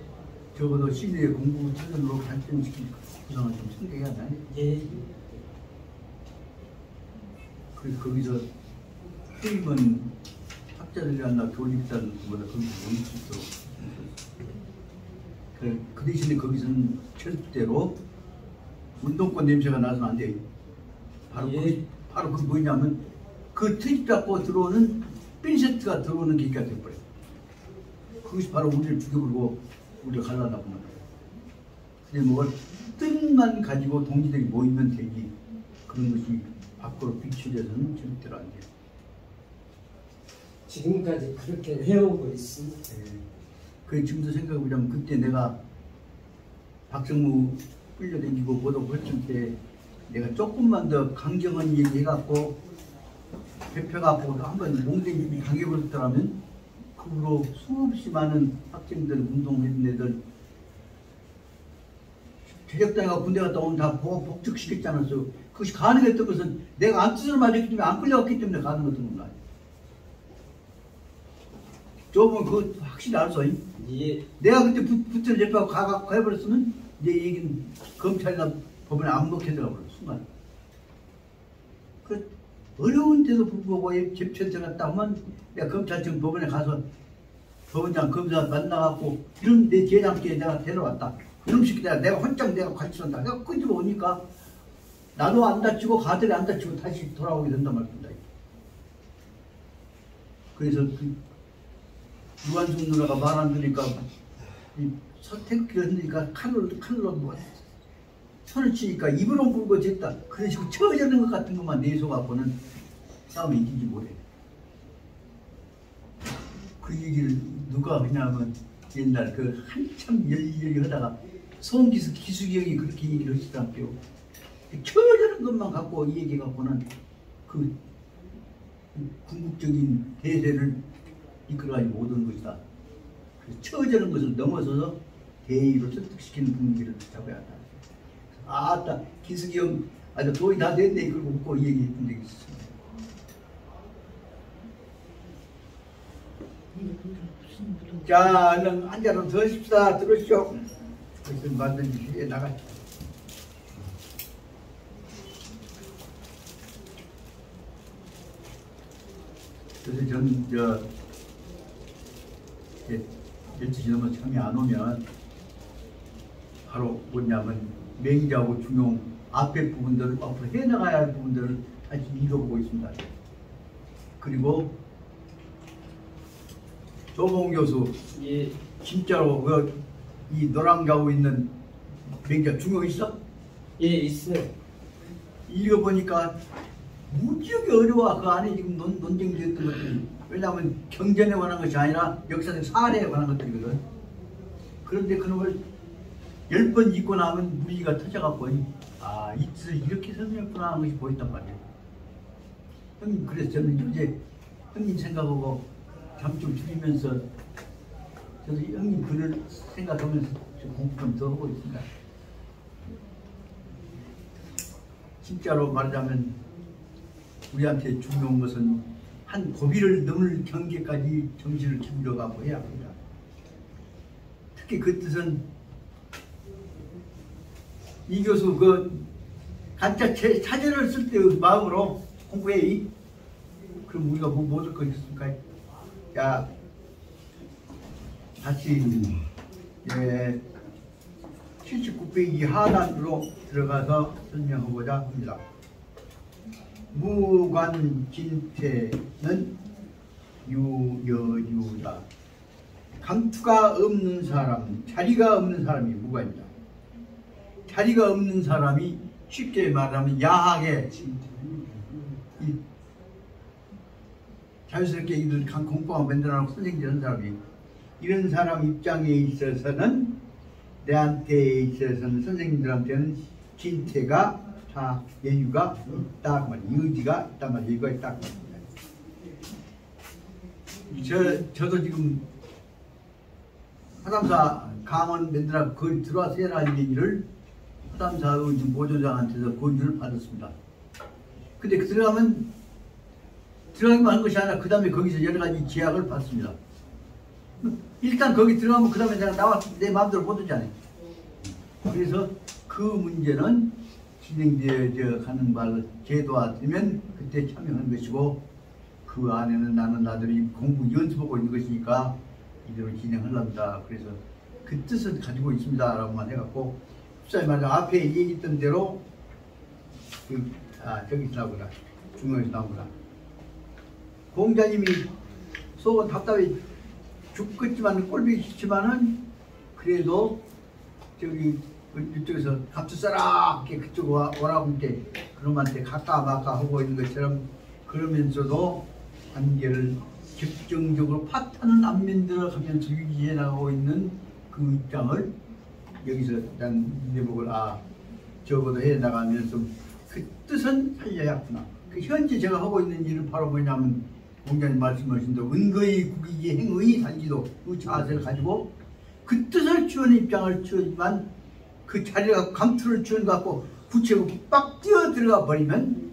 적어도 시내의 공부 차전으로 발전시킬 구상을 좀 생각해야 하나요? 예. 그래서 거기서 회의문 학자들이나 교직단보다 거기서 모일 수 있도록 그 대신에 거기서는 절대로 운동권 냄새가 나서는 안 돼요. 바로 예. 바로 그 뭐냐면 그 트집 잡고 들어오는 핀세트가 들어오는 계기가 돼버려요. 그것이 바로 우리를 죽여버리고 우리가 갈라나고 말이에요. 근데 뭐 뜻만 가지고 동지들이 모이면 되지 그런 것이 밖으로 비춰져서는 절대로 안 돼요. 지금까지 그렇게 해오고 있습니다. 그 지금도 생각해보자면 그때 내가 박정무 끌려다니고 보도록 했을 때 내가 조금만 더 강경한 얘기 해갖고 배펴갖고 한번 몽댕이 당해버렸더라면 그 후로 수없이 많은 학생들 운동했던 애들 대적당해가 군대 갔다 오면 다 복직시켰지 않았어요. 그것이 가능했던 것은 내가 안 뜻을 맞았기 때문에 안 끌려갔기 때문에 가능했던 건가. 저분 그거 확실히 알았어. 예. 내가 그때 붙들어 잡혀서 가갖고 해버렸으면 내 얘기는 검찰이나 법원에 안 먹혀 들어가 버렸어 순간. 그 어려운데도 불구하고 집천태 갔다 오면 내가 검찰청 법원에 가서 법원장 검사 만나갖고 이런 내 제장께 내가 데려왔다. 이런 식이다. 내가 혼장 내가 관찰한다. 내가 끄집어 오니까 나도 안 다치고 가들이 안 다치고 다시 돌아오게 된단 말입니다. 그래서 그 유한순 누나가 말 안 들으니까 이 서태극기를 흔드니까 칼로 뭐 손을 치니까 입으로 불고 됐다. 그런 식으로 처져는 것 같은 것만 내서갖고는 싸움을 이기지 못해. 그 얘기를 누가 하냐면 옛날 그 한참 열일이 하다가 송기수 기숙이 형이 그렇게 얘기를 하시더라고요. 처져는 것만 갖고 이 얘기 갖고는 그 궁극적인 대세를 이끌어가지 못한 것이다. 그래서 처져는 것을 넘어서서 대의로 설득시키는 분위기를 잡아야 한다. 아따 기숙이 형 아주 돈이 다 됐네 그러고 웃고 이 얘기 했던 적이 있었습니다. 자 얼른 한 잔을 더 하십시다. 들으시오. 그것은 만든지 위에 나가. 그래서 저는 며칠 넘어 참이 안 오면 바로 뭐냐면 맹자하고 중용 앞에 부분들을 앞으로 해나가야 할 부분들을 다시 읽어보고 있습니다. 그리고 조봉 교수 예. 진짜로 이 노랑 가고 있는 맹자 중용 있어? 예, 있어요. 읽어보니까 무지하게 어려워. 그 안에 지금 논쟁이 됐던 것들이. 왜냐하면 경전에 관한 것이 아니라 역사적 사례에 관한 것들이거든. 그런데 그놈을 10번 읽고 나면 무리가 터져갖고 아, 이 뜻을 이렇게 설명했구나 하는 것이 보였단 말이에요. 형님, 그래서 저는 이제 형님 생각하고 잠 좀 줄이면서 저도 형님 글을 생각하면서 좀 공부 좀 더 하고 있습니다. 진짜로 말하자면 우리한테 중요한 것은 한 고비를 넘을 경계까지 정신을 기울여가고 해야 합니다. 특히 그 뜻은 이 교수 그 간자 사전을 쓸 때 마음으로 공부해. 그럼 우리가 뭐 얻을 거 있습니까? 야, 다시 79페이지 하단으로 들어가서 설명하고자 합니다. 무관진태는 유여유다. 감투가 없는 사람, 자리가 없는 사람이 무관이다. 자리가 없는 사람이 쉽게 말하면 야하게 자유스럽게 이들 공포만 만들어놓고 선생님 이런 사람이 이런 사람 입장에 있어서는 내한테 있어서는 선생님들한테는 진태가 다 여유가 있다 그 말이에요. 의지가 있단 말이에요. 여유가 있다 그 말이에요. 저도 지금 화담사 강원 만들어 거기 들어와서 해라 하는 얘기를 화담사의 보조장한테서 권유를 받았습니다. 근데 그 들어가기만 한 것이 아니라 그 다음에 거기서 여러 가지 제약을 받습니다. 일단 거기 들어가면 그 다음에 내가 나와 내 마음대로 못 오잖아요. 그래서 그 문제는 진행되어 가는 바를 제도화되면 그때 참여하는 것이고 그 안에는 나는 나들이 공부 연습하고 있는 것이니까 이대로 진행하랍니다. 그래서 그 뜻을 가지고 있습니다 라고만 해갖고 흡사히 말해 앞에 얘기했던 대로 저기서 나오구나. 중앙에서 나오구나. 공자님이 속은 답답해 죽겠지만 꼴보기 싫지만은 그래도 저기 이쪽에서 감투 써라 이렇게 그쪽 오라고 이렇게 그놈한테 가까 마까 하고 있는 것처럼 그러면서도 관계를 집중적으로 파탄은 안 만들어가면서 유지해 나가고 있는 그 입장을 여기서 일단 내복을 적어도 해 나가면서 그 뜻은 살려야구나. 그 현재 제가 하고 있는 일은 바로 뭐냐면 공자님 말씀하신 대로 은거의 국익이 행의 단지도 그 자세를 가지고 그 뜻을 취하는 입장을 취하지만 그 자리가 감투를 취해갖고 구체적으로 빡 뛰어 들어가 버리면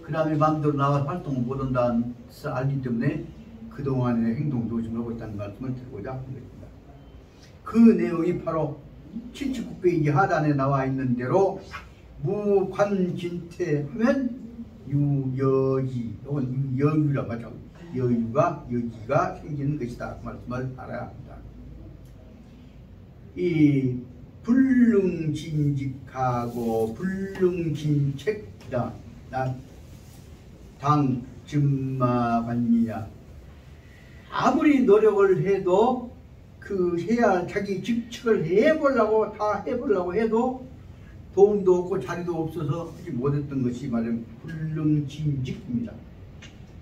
그 다음에 마음대로 나와 활동을 못한다는 뜻을 알기 때문에 그동안의 행동 조심하고 있다는 말씀을 드리고자 합니다. 그 내용이 바로 79페이지 하단에 나와 있는 대로 무관진태하면 유여지, 이건 유여유라 맞죠? 여유가 여지가 생기는 것이다. 그 말씀을 알아야 합니다. 이 불능진직하고 불능진책이다. 당 증마관이냐. 아무리 노력을 해도 그 해야 할 자기 직책을 해보려고 다 해보려고 해도 도움도 없고 자리도 없어서 하지 못했던 것이 말하면 불능진직입니다.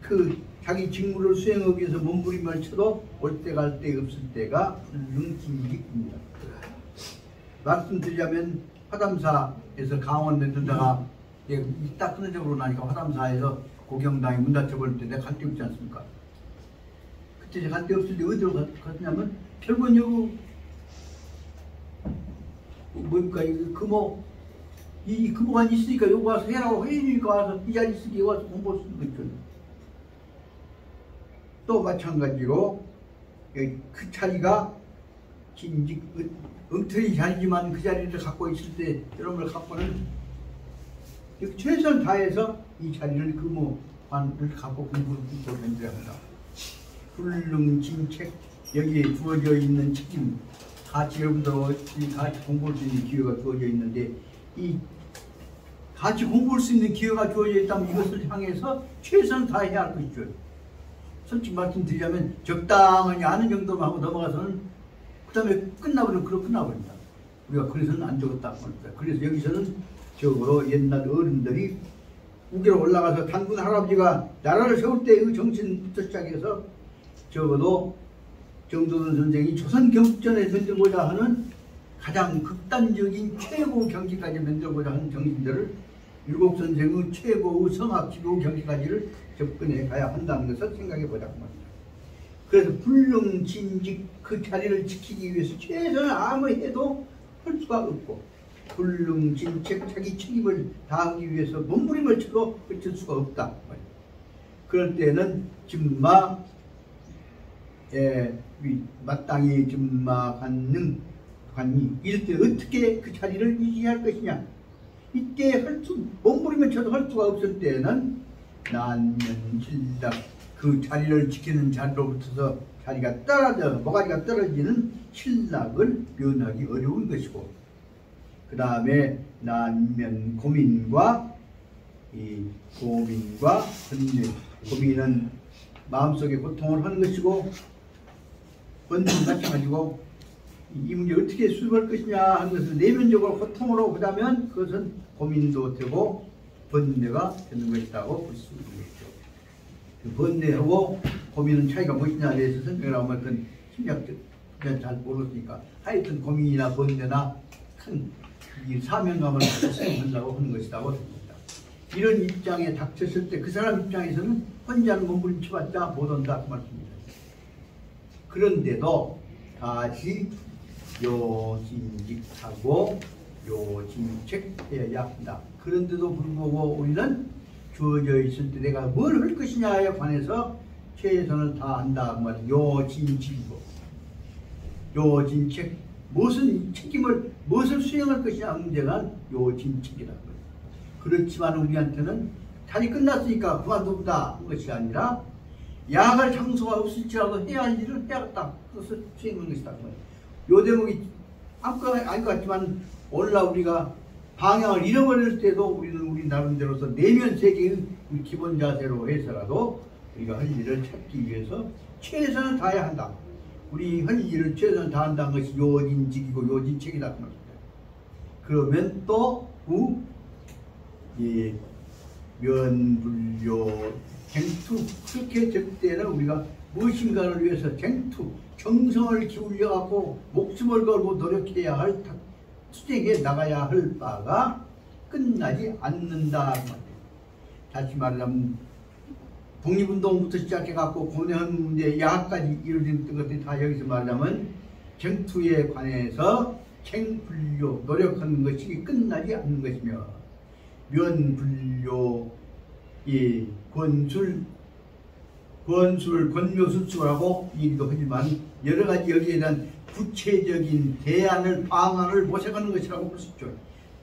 그 자기 직무를 수행하기 위해서 몸부림을 쳐도 올 때 갈 때 없을 때가 불능진직입니다. 말씀드리자면 화담사에서 강원 내다가 딱 끊어져버리고 나니까 화담사에서 고경당에 문 닫혀버릴 때 내가 갈 데 없지 않습니까? 그때 제가 갈 데 없을 때 어디로 갔냐면 별번여고 뭡니까 이 금호가 있으니까 여기 와서 해라고 회의니까 와서 이 자리 있으니까 와서 공부할 수 있는 거죠. 또 마찬가지로 그 자리가 진직 엉터리 자리지만 그 자리를 갖고 있을 때 여러분을 갖고는 최선을 다해서 이 자리를 금호관을 갖고 공부를 만들어야 한다. 불능진책 여기에 주어져 있는 책임 같이 여러분들과 같이 공부할 수 있는 기회가 주어져 있는데 이 같이 공부할 수 있는 기회가 주어져 있다면 이것을 향해서 최선을 다해야 할 것이죠. 솔직히 말씀드리자면 적당히 아는 정도만 하고 넘어가서는 그 다음에 끝나버리면 끝나버립니다. 우리가 그래서는 안 적었다. 그래서 여기서는 적어도 옛날 어른들이 우기로 올라가서 단군 할아버지가 나라를 세울 때의 정신부터 시작해서 적어도 정도전 선생이 조선 경전에 만들고자 하는 가장 극단적인 최고 경지까지 만들고자 하는 정신들을 일곱 선생의 최고의 성악지도 경지까지를 접근해 가야 한다는 것을 생각해 보자고 말입니다. 그래서 불능진직 그 자리를 지키기 위해서 최선을 아무리 해도 할 수가 없고, 불능진책 자기 책임을 다하기 위해서 몸부림을 쳐도 그칠 수가 없다. 그럴 때는 진마 마땅히 진마 관능 관이 이럴 때 어떻게 그 자리를 유지할 것이냐. 이때 할 수 몸부림을 쳐도 할 수가 없을 때는 난면실락 그 자리를 지키는 자리로부터서 자리가 떨어져 모가지가 떨어지는 신락을 면하기 어려운 것이고, 그 다음에 난면 고민과 이 고민과 번뇌, 고민은 마음속에 고통을 하는 것이고 번뇌는 마찬가지고, 이 문제 어떻게 수습할 것이냐 하는 것을 내면적으로 고통으로 보자면 그것은 고민도 되고 번뇌가 되는 것이라고 볼 수 있겠죠. 그 번뇌하고 고민은 차이가 무엇이냐에 대해서 설명을 하면 그건 심리학적 잘 모르니까 하여튼 고민이나 번뇌나 큰 이 사명감을 수행한다고 하는 것이라고 됩니다. 이런 입장에 닥쳤을 때 그 사람 입장에서는 혼자는 몸부림쳐봤자 못한다 그 말씀입니다. 그런데도 다시 요진직하고 요진책해야 한다. 그런데도 불구하고 우리는 주어져 있을 때 내가 뭘 할 것이냐에 관해서 최선을 다한다 그 말은 요진직이고, 요진책 무엇은 책임을 무엇을 수행할 것이냐 문제가 요진책이라는 거예요. 그렇지만 우리한테는 자리 끝났으니까 그만둔다 하는 것이 아니라 야갈 장소가 없을지라도 해야 할 일을 해야겠다. 그것을 수행하는 것이다. 요 대목이 아무거나 아닌 것 같지만 오늘날 우리가 방향을 잃어버릴 때도 우리는 우리 나름대로서 내면 세계의 기본 자세로 해서라도 우리가 할 일을 찾기 위해서 최선을 다해야 한다. 우리 할 일을 최선을 다한다는 것이 요진직이고 요진책이다. 그러면 또 면불요 쟁투, 그렇게 될 때는 우리가 무엇인가를 위해서 쟁투, 정성을 기울여 갖고 목숨을 걸고 노력해야 할, 수행해 나가야 할 바가 끝나지 않는다. 다시 말하면 독립운동부터 시작해 갖고 고뇌한 문제 야학까지 이루어진 것들이 다 여기서 말하면 쟁투에 관해서 쟁불요 노력하는 것이 끝나지 않는 것이며, 면불요 권묘술수라고 얘기도 하지만 여러 가지 여기에 대한 구체적인 대안을 방안을 모색하는 것이라고 볼 수 있죠.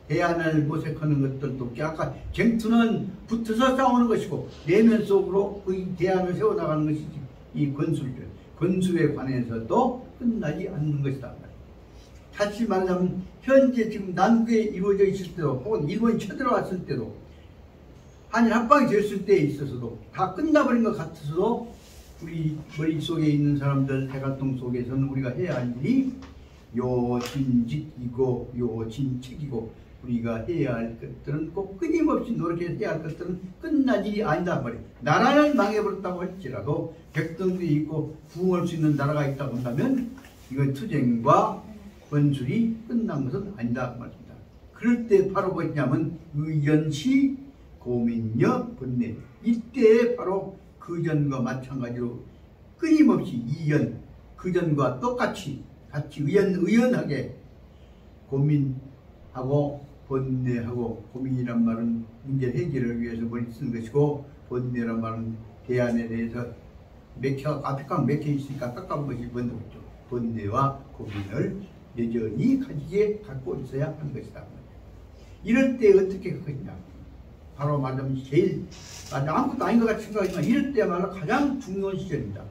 대안을 모색하는 것들도 아까 쟁투는 붙어서 싸우는 것이고 내면 속으로 그 대안을 세워나가는 것이 이 권술이죠. 권수에 관해서도 끝나지 않는 것이다. 다시 말하자면 현재 지금 남북에 이루어져 있을 때도 혹은 일본이 쳐들어왔을 때도 한일 합방이 됐을 때에 있어서도 다 끝나버린 것 같아서도 우리 머릿속에 있는 사람들 대갈통 속에서는 우리가 해야 할 일이 요진직이고 요진책이고, 우리가 해야 할 것들은 꼭 끊임없이 노력해야 할 것들은 끝난 일이 아니다 말이에요. 나라를 망해버렸다고 할지라도 백성들이 있고 부흥할 수 있는 나라가 있다고 한다면 이건 투쟁과 권술이 끝난 것은 아니다 말입니다. 그럴 때 바로 뭐냐면 의연시 고민여 번뇌, 이때 바로 그전과 마찬가지로 끊임없이 이연, 그전과 똑같이 같이 의연하게 고민하고 번뇌하고, 고민이란 말은 문제 해결을 위해서 머리 쓰는 것이고 번뇌란 말은 대안에 대해서 앞에 꽉 맥혀 있으니까 깎아본 것이 번뇌죠. 번뇌와 고민을 여전히 갖고 있어야 하는 것이다. 이럴 때 어떻게 할 것이냐. 바로 말하자면 제일 아무것도 아닌 것 같이 생각하지만 이럴 때야말로 가장 중요한 시절입니다.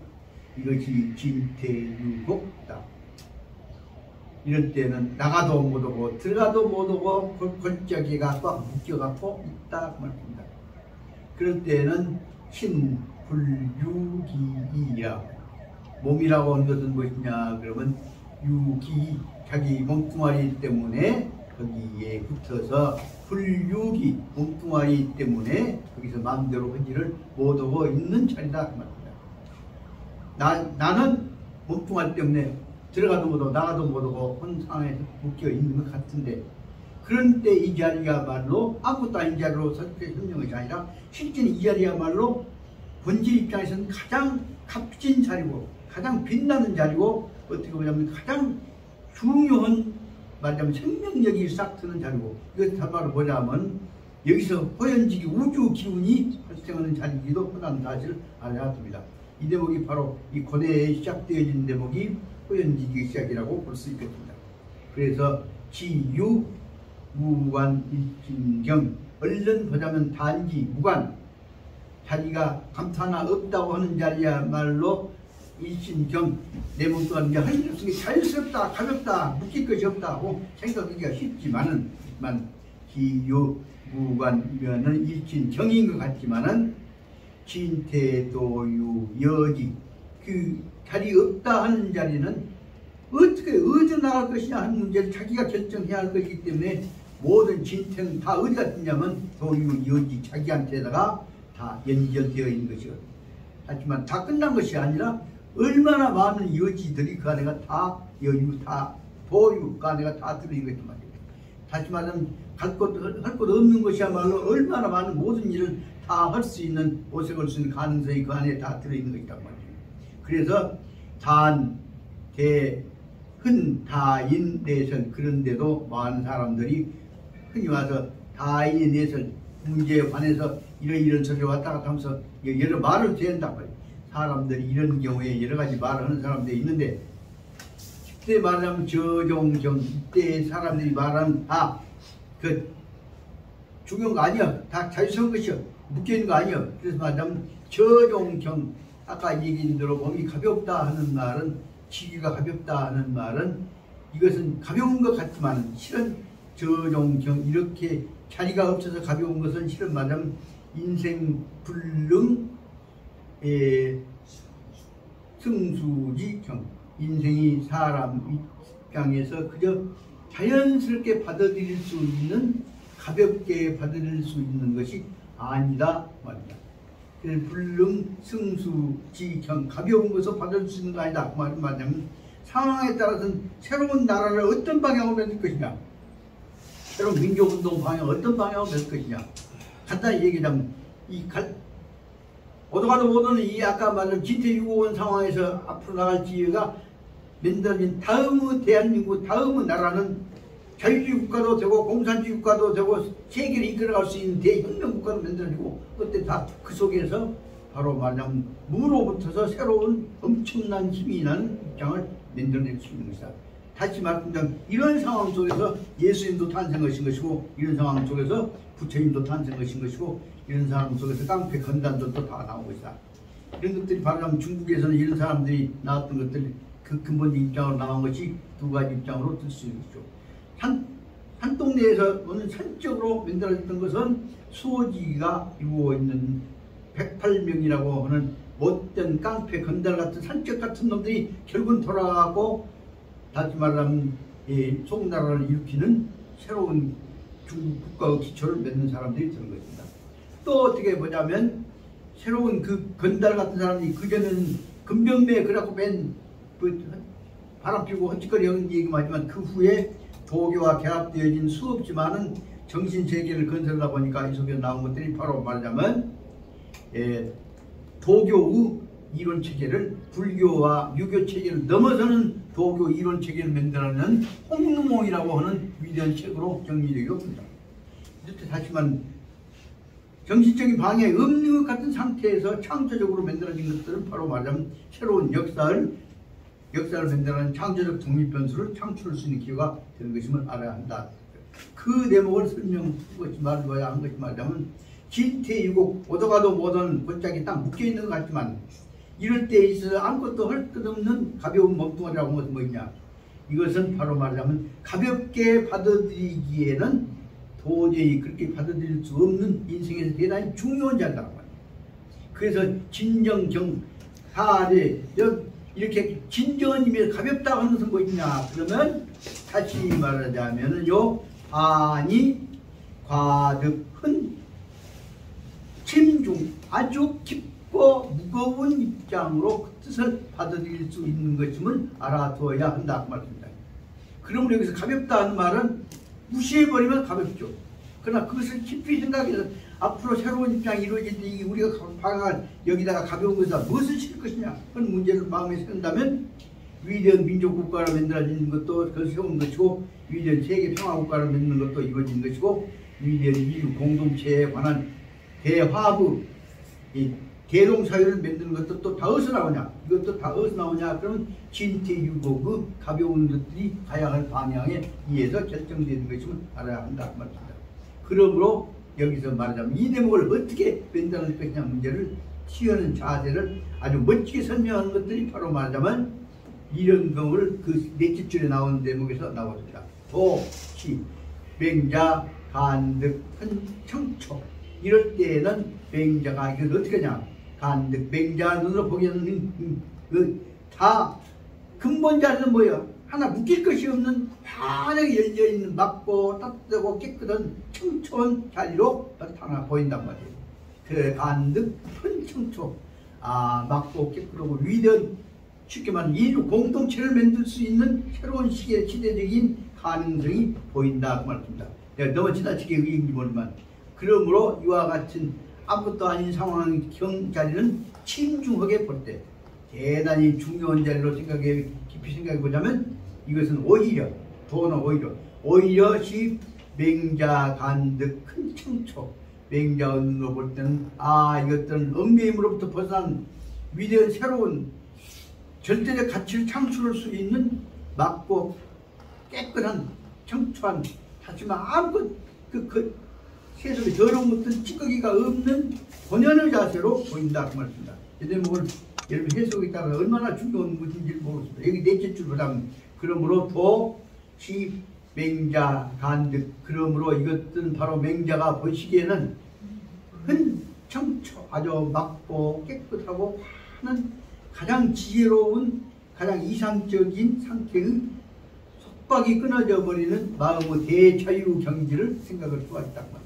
이것이 진퇴유곡이다. 이럴 때는 나가도 못오고 들어가도 못오고 골짜기가 꽉 묶여갖고 있다 말입니다. 그럴 때는 신불유기이야. 몸이라고 하는 것은 무엇이냐 그러면 유기, 자기 몸뚱아리 때문에 거기에 붙어서 불육이 몸뚱아리 때문에 거기서 마음대로 헌지를 못하고 있는 자리다 그 말입니다. 나는 몸뚱아리 때문에 들어가도 못하고 나가도 못하고 한 상황에서 묶여 있는 것 같은데, 그런 때 이 자리야말로 아무것도 아닌 자리로 설득해 설명한 것이 아니라 실제는 이 자리야말로 본질 입장에서는 가장 값진 자리고 가장 빛나는 자리고 어떻게 보자면 가장 중요한 말하자면 생명력이 싹 트는 자리고, 이것을 바로 보자면 여기서 호연지기 우주 기운이 발생하는 자리이기도 하다는 사실을 알아야 됩니다. 이 대목이 바로 이 고대에 시작되어진 대목이 호연지기 시작이라고 볼 수 있겠습니다. 그래서 지유 무관 일진경, 얼른 보자면 단지 무관, 자리가 감타 하나 없다고 하는 자리야말로 일진경, 내 몸뚱아리 이제 할 수 있게 자연스럽다, 가볍다, 묶일 것이 없다고 생각하기가 쉽지만은, 기유 무관이면은 일진경인 것 같지만은 진태도유 여지, 그 자리 없다 하는 자리는 어떻게 어디로 나갈 것이냐 하는 문제를 자기가 결정해야 할 것이기 때문에 모든 진태는 다 어디 갔느냐면 도유 여지, 자기한테다가 다 연결되어 있는 것이거든요. 하지만 다 끝난 것이 아니라 얼마나 많은 여지들이 그 안에가 다 여유, 다 도유, 그 안에가 다 들어있는 것이란 말이에요. 다시 말하면 할 것 없는 것이야말로 얼마나 많은 모든 일을 다 할 수 있는, 오색할 수 있는 가능성이 그 안에 다 들어있는 것이란 말이에요. 그래서 단, 대, 흔, 다인, 내설, 그런데도 많은 사람들이 흔히 와서 다인, 내설, 문제에 관해서 이런 소리 왔다 갔다 하면서 여러 말을 대한단 말이에요. 사람들이 이런 경우에 여러 가지 말을 하는 사람들이 있는데, 그때 말하면 저종경, 이때 사람들이 말하면 다 그 중요한 거 아니야. 다 자유스러운 것이야. 묶여있는 거 아니야. 그래서 말하면 저종경, 아까 얘기한 대로 몸이 가볍다 하는 말은, 지기가 가볍다 하는 말은 이것은 가벼운 것 같지만 실은 저종경, 이렇게 자리가 없어서 가벼운 것은 실은 말하면 인생 불능 승수지경, 인생이 사람 입장에서 그저 자연스럽게 받아들일 수 있는, 가볍게 받아들일 수 있는 것이 아니다 말이다. 그래서 불능 승수지경, 가벼운 것을 받아들일 수 있는 거 아니다 그 말은 뭐냐면 상황에 따라서는 새로운 나라를 어떤 방향으로 만들 것이냐, 새로운 민족운동 방향 어떤 방향으로 만들 것이냐, 간단히 얘기하자면 오도가도 못하는 이 아까 말한 진퇴유고원 상황에서 앞으로 나갈 지혜가 만들어진 다음의 대한민국, 다음의 나라는 자유주의 국가도 되고 공산주의 국가도 되고 세계를 이끌어갈 수 있는 대혁명 국가로 만들어지고, 그때 다 그 속에서 바로 말하자면 무로부터서 새로운 엄청난 힘이 나는 입장을 만들어낼 수 있는 것이다. 다시 말하면 이런 상황 속에서 예수님도 탄생하신 것이고, 이런 상황 속에서 부처님도 탄생하신 것이고, 이런 상황 속에서 깡패 건단들도 다 나오고 있다. 이런 것들이 바로 중국에서는 이런 사람들이 나왔던 것들이 그 근본적 입장으로 나온 것이 두 가지 입장으로 들 수 있죠. 산 동네에서 오늘 산적으로 만들어졌던 것은 수호지가 이루어 있는 108명이라고 하는 못된 깡패 건달 같은 산적 같은 놈들이 결국은 돌아가고, 다시 말하면 송나라를 일으키는 새로운 중국 국가의 기초를 맺는 사람들이 되는 것입니다. 또 어떻게 보자면 새로운 그 건달 같은 사람이 그전에는 금병매에 그래갖고 바람 피고 헛짓거리 하는 얘기만 하지만 그 후에 도교와 결합되어진 수없이 많은 정신세계를 건설하다 보니까 이 속에 나온 것들이 바로 말하자면 도교의 이론체계를, 불교와 유교체계를 넘어서는 도교 이론체계를 만들어내는 홍루몽이라고 하는 위대한 책으로 정리되고 있습니다. 이렇게 다시 말하면 정신적인 방해 없는 것 같은 상태에서 창조적으로 만들어진 것들은 바로 말하자면 새로운 역사를 만들어내는 창조적 독립변수를 창출할 수 있는 기회가 되는 것임을 알아야 한다. 그 대목을 말해야 한 것이 말하자면 진퇴유곡, 오도가도 못하는 곧장이 딱 묶여있는 것 같지만 이럴 때 있어서 아무것도 할 것 없는 가벼운 몸뚱아리라고 하는 것은 뭐냐, 이것은 바로 말하자면 가볍게 받아들이기에는 도저히 그렇게 받아들일 수 없는 인생에서 대단히 중요한 자리라고 합니다. 그래서 진정경 하래 이렇게 진정한 의미에서 가볍다고 하는 것은 뭐냐, 그러면 다시 말하자면은 아니 과득한 침중 아주 깊고 무거운 입장으로 그 뜻을 받아들일 수 있는 것임을 알아두어야 한다 그 말입니다. 그러므로 여기서 가볍다 하는 말은 무시해버리면 가볍죠. 그러나 그것을 깊이 생각해서 앞으로 새로운 입장이 이루어질 때 우리가 방한 여기다가 가벼운 것이다 무엇을 실 것이냐 그런 문제를 마음에 세운다면 위대한 민족국가를 만들어지는 것도 그걸 세우는 것이고 위대한 세계 평화국가를 만드는 것도 이루어지는 것이고 위대한 인류 공동체에 관한 대화부 이 대동사회를 만드는 것도 또 다 어디서 나오냐 이것도 다 어디서 나오냐 그러면 진퇴유고 그 가벼운 것들이 가야 할 방향에 의해서 결정되는 것임을 알아야 한다 말입니다. 그러므로 여기서 말하자면 이 대목을 어떻게 만들어낼 것이냐 문제를 치유하는 자세를 아주 멋지게 설명하는 것들이 바로 말하자면 이런 경우를 그 넷째 줄에 나오는 대목에서 나옵니다. 도시 맹자 간득 청초 이럴 때에는 맹자가 이걸 어떻게 하냐 간득 맹자 눈으로 보기에는 다 근본 자리는 뭐예요? 하나 묶일 것이 없는 환하게 열려있는 맑고 따뜻하고 깨끗한 청초한 자리로 나타나 보인단 말이에요. 그 간득 큰 청초 맑고 깨끗하고 위대한 쉽게 말하면 인류 공동체를 만들 수 있는 새로운 시대적인 가능성이 보인다 그 말입니다. 내가 너무 지나치게 의인지 모르지만 그러므로 이와 같은 아무것도 아닌 상황 자리는 침중하게 볼 때 대단히 중요한 자리로 깊이 생각해 보자면 이것은 오히려 도는 오히려 시 맹자 간득 큰 청초 맹자 언으로 볼 때는 이것들은 얽매임으로부터 벗어난 위대한 새로운 절대적 가치를 창출할 수 있는 맑고 깨끗한 청초한 하지만 아무것 세상에 더러운 것들 찌꺼기가 없는 본연의 자세로 보인다 그 말입니다. 이 대목을 여러분 해석에 따라 얼마나 중요한 것인지 모르겠습니다. 여기 넷째 줄 보자면 그러므로 도, 시, 맹자, 간득 그러므로 이것들은 바로 맹자가 보시기에는 큰 청초 아주 맑고 깨끗하고 환한 가장 지혜로운 가장 이상적인 상태의 속박이 끊어져 버리는 마음의 대자유 경지를 생각할 수가 있다고 합니다.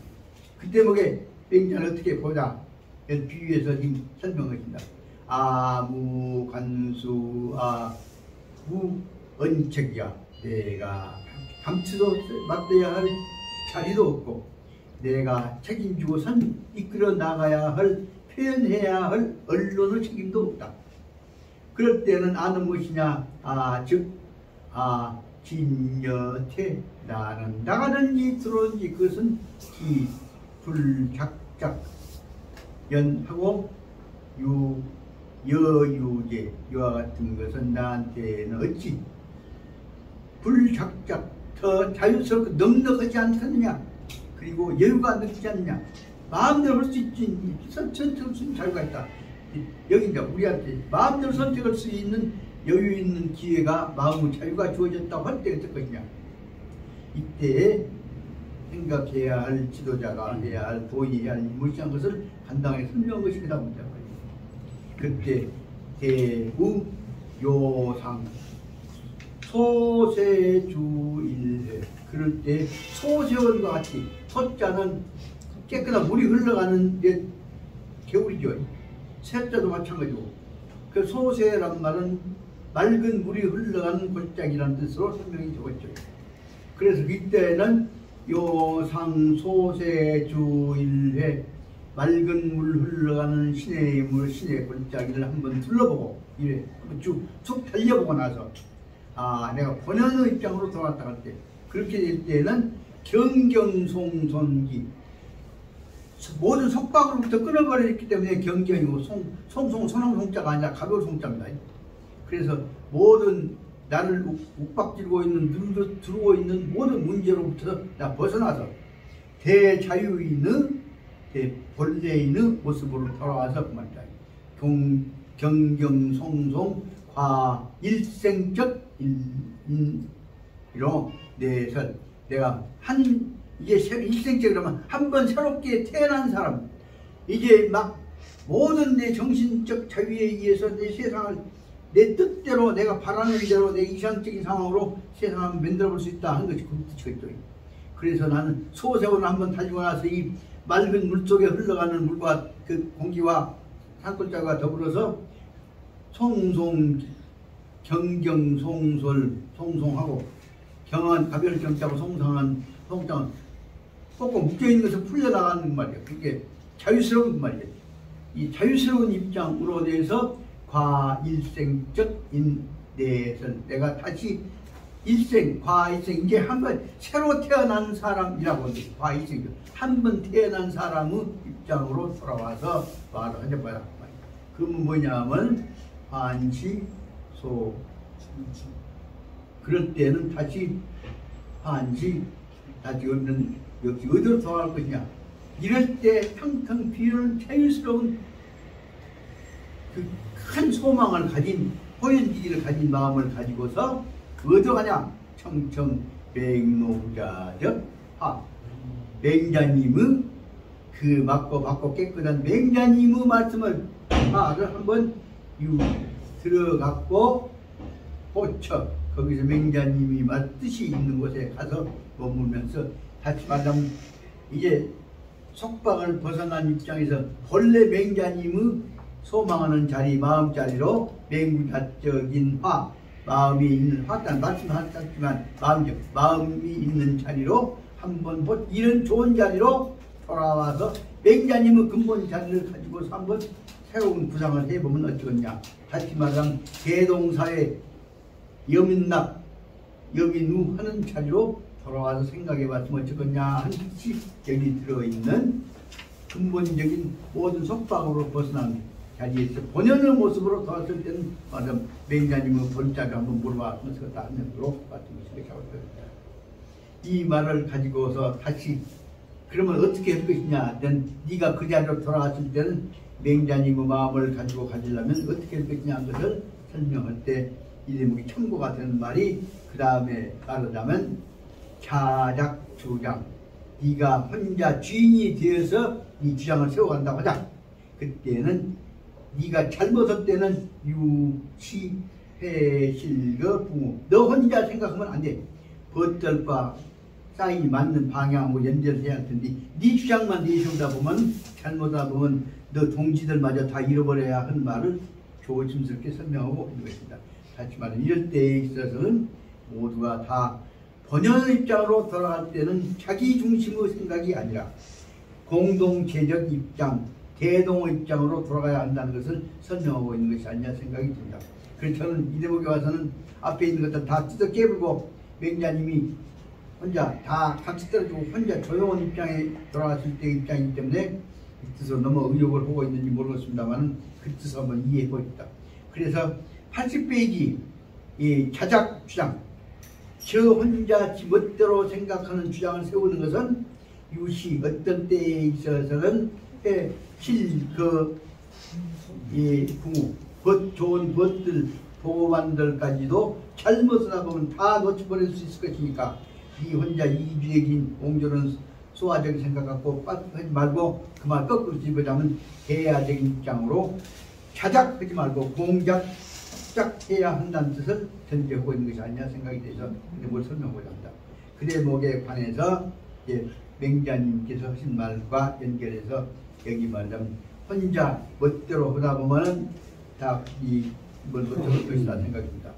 그 대목에 맹자는 어떻게 보자 비유해서 지금 설명하신다. 아무 관수 무 언책이야 내가 감추도 맡아야 할 자리도 없고 내가 책임지고선 이끌어 나가야 할 표현해야 할 언론의 책임도 없다. 그럴 때는 아는 무엇이냐 진여태 나는 나가든지 들어오든지 그것은 이 불작작 연하고 여유제 이와 같은 것은 나한테는 어찌 불작작 더 자유스럽고 넉넉하지 않겠느냐 그리고 여유가 느끼지 않느냐 마음대로 할 수 있지 선택할 수 있는 자유가 있다. 여기 이제 우리한테 마음대로 선택할 수 있는 여유 있는 기회가 마음의 자유가 주어졌다고 할 때 어떨 것이냐 이때 생각해야 할 지도자가 해야 할 도의해야 할 무시한 것을 간단하게 설명한 것이 그 다음 문제예요. 그때 대우 요상 소세주일회 그럴 때 소세원과 같이 소자는 깨끗한 물이 흘러가는 데 개울이죠. 세자도 마찬가지고 그 소세란 말은 맑은 물이 흘러가는 골짜기라는 뜻으로 설명이 되었죠. 그래서 이때는 요상소세주일회 맑은 물 흘러가는 시내의 물, 시내 골짜기를 한번 둘러보고 이래 쭉 달려보고 나서 내가 본연의 입장으로 돌아왔다 할 때 그렇게 될 때는 경경송손기 모든 속박으로부터 끊어버렸기 때문에 경경이고 송송자가 아니라 가벼운 송자입니다. 그래서 모든 나를 욱박지르고 있는 들어오고 있는 모든 문제로부터 나 벗어나서 대자유인의 본래인의 모습으로 돌아와서 그 말이다. 경경송송 과일생적 이로 내가 이게 일생적이라면 한 번 새롭게 태어난 사람 이제 막 모든 내 정신적 자유에 의해서 내 세상을 내 뜻대로 내가 바라는 대로 내 이상적인 상황으로 세상을 만들어 볼 수 있다 하는 것이 그 뜻이겠죠. 그래서 나는 소세원을 한번 달리고 나서 이 맑은 물 속에 흘러가는 물과 그 공기와 산골짜기와 더불어서 송송 경경 송솔 송송하고 경은 가별 경자고 송성한 송장은 꼭꼭 묶여있는 것을 풀려나가는 말이에요. 그게 자유스러운 말이에요. 이 자유스러운 입장으로 대해서 과일생적 인내설, 내가 다시 일생, 과일생, 이제 한번 새로 태어난 사람이라고 합니다. 과일생, 한 번 태어난 사람의 입장으로 돌아와서 말을 하자 봐라. 그러면 뭐냐면 한시, 소, 그럴 때는 다시 한시, 다시 없는 역시 어디로 돌아갈 것이냐. 이럴 때 텅텅 비는 자유스러운 그 큰 소망을 가진 호연지기를 가진 마음을 가지고서 어디로 가냐? 청청 맹노자적 하 맹자님의 그 맑고 깨끗한 맹자님의 말씀을 하를 한번 들어갖고 꽂혀 거기서 맹자님이 뜻이 있는 곳에 가서 머물면서 다시 말하면 이제 속박을 벗어난 입장에서 본래 맹자님의 소망하는 자리, 마음자리로 맹구자적인 화, 마음이 있는 화단 말씀하셨지만 마음이 있는 자리로 한번 이런 좋은 자리로 돌아와서 맹자님의 근본 자리를 가지고서 한번 새로운 구상을 해보면 어쩌겠냐. 다시 말하면 대동사의 여민낙, 여민우 하는 자리로 돌아와서 생각해봤으면 어쩌겠냐 하는 것이 여기 들어있는 근본적인 모든 속박으로 벗어난 자리에서 본연의 모습으로 돌아왔을 때는 말하자면 맹자님의 본자를 한번 물어봤으면서 다 하면으로 말씀하시겠다고 합니다. 이 말을 가지고서 다시 그러면 어떻게 할 것이냐. 네가 그 자리로 돌아왔을 때는 맹자님의 마음을 가지고 가지려면 어떻게 할 것이냐 하는 것을 설명할 때 이 대목이 참고가 되는 말이 그 다음에 말하자면 자작 주장, 네가 혼자 주인이 되어서 네 주장을 세워간다고 하자. 그때는 네가 잘못할 때는 유시 회실거 부모, 너 혼자 생각하면 안 돼. 벗들과 사인이 맞는 방향으로 연결을 해야 할 텐데 네 주장만 내세우다 보면 잘못하다 보면 너 동지들마저 다 잃어버려야 하는 말을 조심스럽게 설명하고 있는 것입니다. 다시 말하면 이럴 때에 있어서는 모두가 다 본연의 입장으로 돌아갈 때는 자기 중심의 생각이 아니라 공동체적 입장, 대동의 입장으로 돌아가야 한다는 것을 설명하고 있는 것이 아니냐 생각이 듭니다. 그래서 저는 이 대목에 와서는 앞에 있는 것들 다 뜯어 깨불고 맹자님이 혼자 다 같이 떨어지고 혼자 조용한 입장에 돌아갔을 때의 입장이기 때문에 이 뜻으로 너무 의욕을 하고 있는지 모르겠습니다만 그 뜻을 한번 이해해 보겠다. 그래서 80페이지 이 자작 주장, 저 혼자 지 멋대로 생각하는 주장을 세우는 것은 유시 어떤 때에 있어서는 실그 부모 좋은 것들 보고만들까지도 잘못을 하면 다 놓쳐버릴 수 있을 것이니까 이 혼자 이주적인 옹졸한 소화적인 생각 갖고 하지 말고 그 말 거꾸로 집어자면 대야적인 입장으로 자작하지 말고 공작해야 한다는 뜻을 전제하고 있는 것이 아니냐 생각이 돼서 뭘 설명하고자 합니다. 그 대목에 관해서 맹자님께서 하신 말과 연결해서 여기 말하자면 혼자 멋대로 하다 보면은 다 이걸 못할 것이다 생각입니다.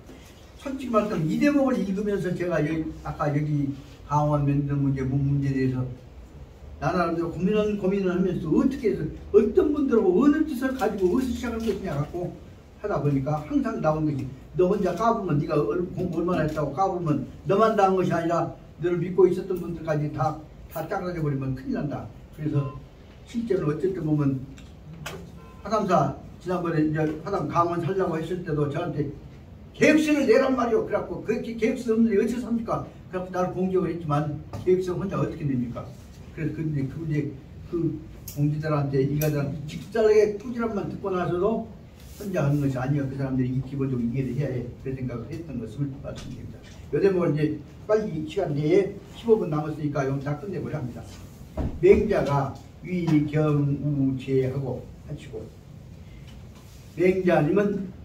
솔직히 말하면 이 대목을 읽으면서 제가 아까 여기 강원 면접 문제, 문 문제에 대해서 나나름대로 고민을 하면서 어떻게 해서 어떤 분들하고 어느 뜻을 가지고 어디서 시작할 것이냐 갖고 하다 보니까 항상 나온 것이 너 혼자 까불면 네가 공부 얼마나 했다고 까불면 너만 당한 것이 아니라 너를 믿고 있었던 분들까지 다 짜그라져 버리면 큰일 난다. 그래서 실제로 어쨌든 보면 화담사 지난번에 이제 화담 강원 살려고 했을 때도 저한테 계획서를 내란 말이오. 그래갖고 그렇게 계획서 없는데 어디서 삽니까? 그래갖고 나를 공격을 했지만 계획서 혼자 어떻게 냅니까? 그래서 근데 그 공지들한테 이가들한테 직설하게 투지란만 듣고 나서도 혼자 하는 것이 아니야. 그 사람들이 이 기본적으로 이해를 해야 해. 그런 생각을 했던 것을 말씀드립니다. 요 대목은 이제 빨리 시간 내에 15분 남았으니까 여기 다 끝내보려 합니다. 맹자가 위경우제하고 하시고 맹자님은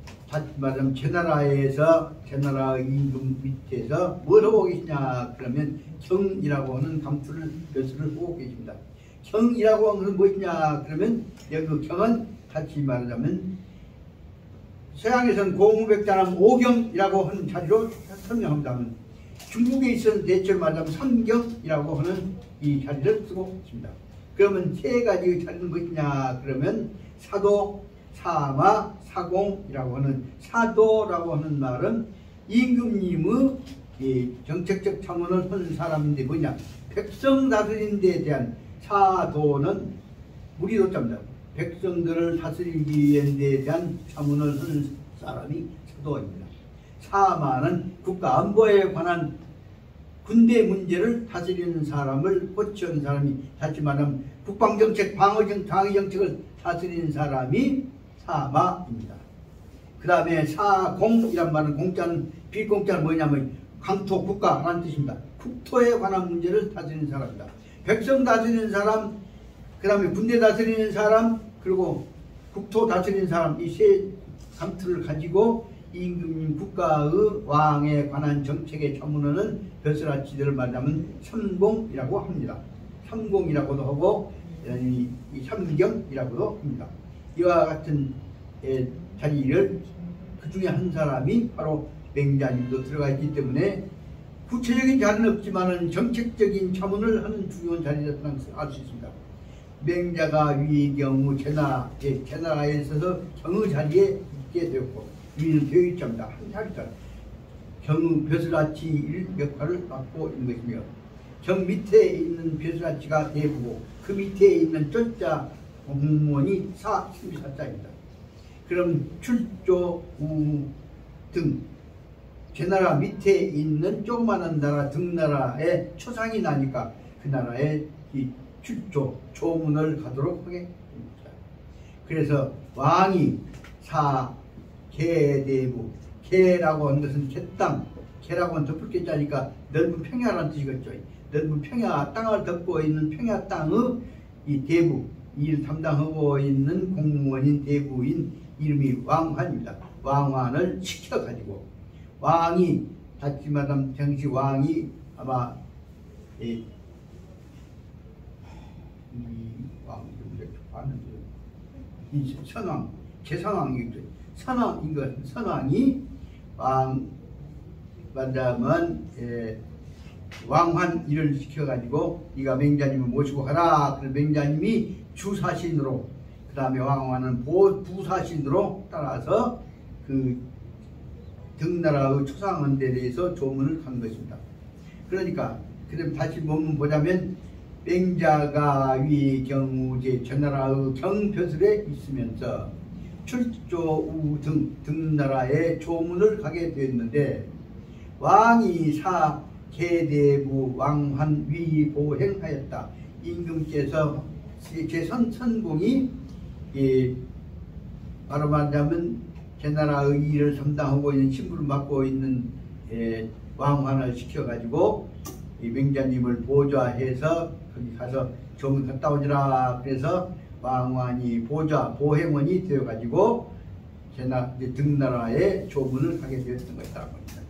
말하자면 제나라 임금 밑에서 뭘 하고 계시냐 그러면 경이라고 하는 감투를 벼슬을 하고 계십니다. 경이라고 하는 것은 무엇이냐 그러면 여기 그 경은 같이 말하자면 서양에서는 공우백자남 오경이라고 하는 자리로 설명합니다. 중국에 있어서 대체로 말하자면 삼경이라고 하는 이 자리를 쓰고 있습니다. 그러면 세 가지의 자리는 무엇이냐 그러면 사도, 사마, 사공이라고 하는 사도라고 하는 말은 임금님의 정책적 참모를 하는 사람인데 뭐냐 백성 다스리는 데 대한 사도는 무리도자입니다. 백성들을 다스리기 데 대한 참모를 하는 사람이 사도입니다. 사마는 국가 안보에 관한 군대 문제를 다스리는 사람을 호치하는 사람이 다시 말하면 국방정책, 방위정책을 다스리는 사람이 사마입니다. 그 다음에 사공이란 말은 공자는 빌공자는 뭐냐면 강토, 국가라는 뜻입니다. 국토에 관한 문제를 다스리는 사람입니다. 백성 다스리는 사람, 그 다음에 군대 다스리는 사람, 그리고 국토 다스리는 사람 이 세 감투를 가지고 임금님 국가의 왕에 관한 정책에 참문하는 벼슬아치들을 말하면 삼공이라고 합니다. 삼공이라고도 하고 이 삼경이라고도 합니다. 이와 같은 자리를 그 중에 한 사람이 바로 맹자님도 들어가 있기 때문에 구체적인 자리는 없지만은 정책적인 참문을 하는 중요한 자리라고 알 수 있습니다. 맹자가 위의 경우 제나라에 있어서 경의 자리에 있게 되었고 위는 교육자입니다. 한 자리다. 경의 벼슬아치 역할을 맡고 있는 것이며 경 밑에 있는 벼슬아치가 대부고 그 밑에 있는 쫄자 공무원이 심사자입니다. 그럼 출조, 우 등 제나라 밑에 있는 조그마한 나라 등나라에 초상이 나니까 그 나라에 이 출조, 조문을 가도록 하게 됩니다. 그래서 왕이 개대부, 개라고 하는 것은 개땅, 개라고 하는 덮을 개자니까 넓은 평야라는 뜻이겠죠. 넓은 평야, 땅을 덮고 있는 평야 땅의 이 대부, 일 담당하고 있는 공무원인 대부인 이름이 왕환입니다. 왕환을 시켜가지고 왕이 다시 말하면 당시 왕이 아마 이 왕이 이 선왕, 제선왕이겠죠. 선왕인 것, 선왕이 왕 말하자면 왕환 일을 시켜가지고 네가 맹자님을 모시고 가라. 그래서 맹자님이 주사신으로 그 다음에 왕환은 부사신으로 따라서 그 등나라의 초상원대에 대해서 조문을 한 것입니다. 그러니까 그럼 다시 본문 보자면 맹자가 위 경우제 전나라의 경벼슬에 있으면서 출조 등나라에 조문을 가게 되었는데 왕이 개대부 왕환 위보행하였다. 임금께서 제선공이 바로 말하자면 제나라의 일을 담당하고 있는 신부를 맡고 있는 왕환을 시켜가지고 이 맹자님을 보좌해서 거기 가서 조문 갔다 오지라. 그래서 왕환이 보행원이 되어가지고 등나라에 조문을 하게 되었던 것이라고 합니다.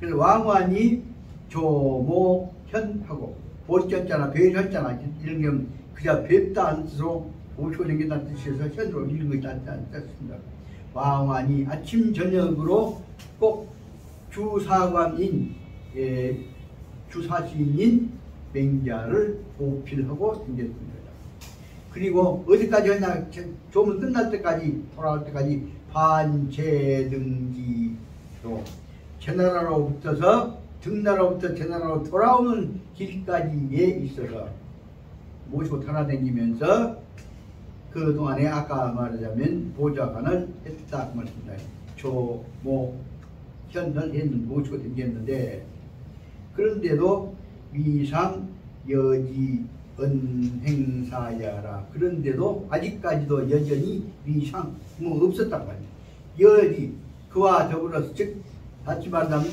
그래서 왕환이 조모현하고 보셨잖아, 뵈셨잖아 이런 게 그저 뵙다는 뜻으로 보시고 생긴다는 뜻에서 현으로 읽은 것이 않습니다. 왕환이 아침 저녁으로 꼭 주사관인 주사시인인 맹자를 보필하고 생겼습니다. 그리고 어디까지 했나 조문 끝날 때까지 돌아올 때까지 반제등지로 제나라로부터서 등나라로부터 제나라로 돌아오는 길까지에 있어서 모시고 돌아다니면서 그 동안에 아까 말하자면 보좌관을 했다 그 말입니다. 조모현을 했는 모시고 다녔는데 그런데도 위상 여지 은행사야라. 그런데도 아직까지도 여전히 위상 없었단 말이에요. 여지 그와 더불어서 즉 다시 말하면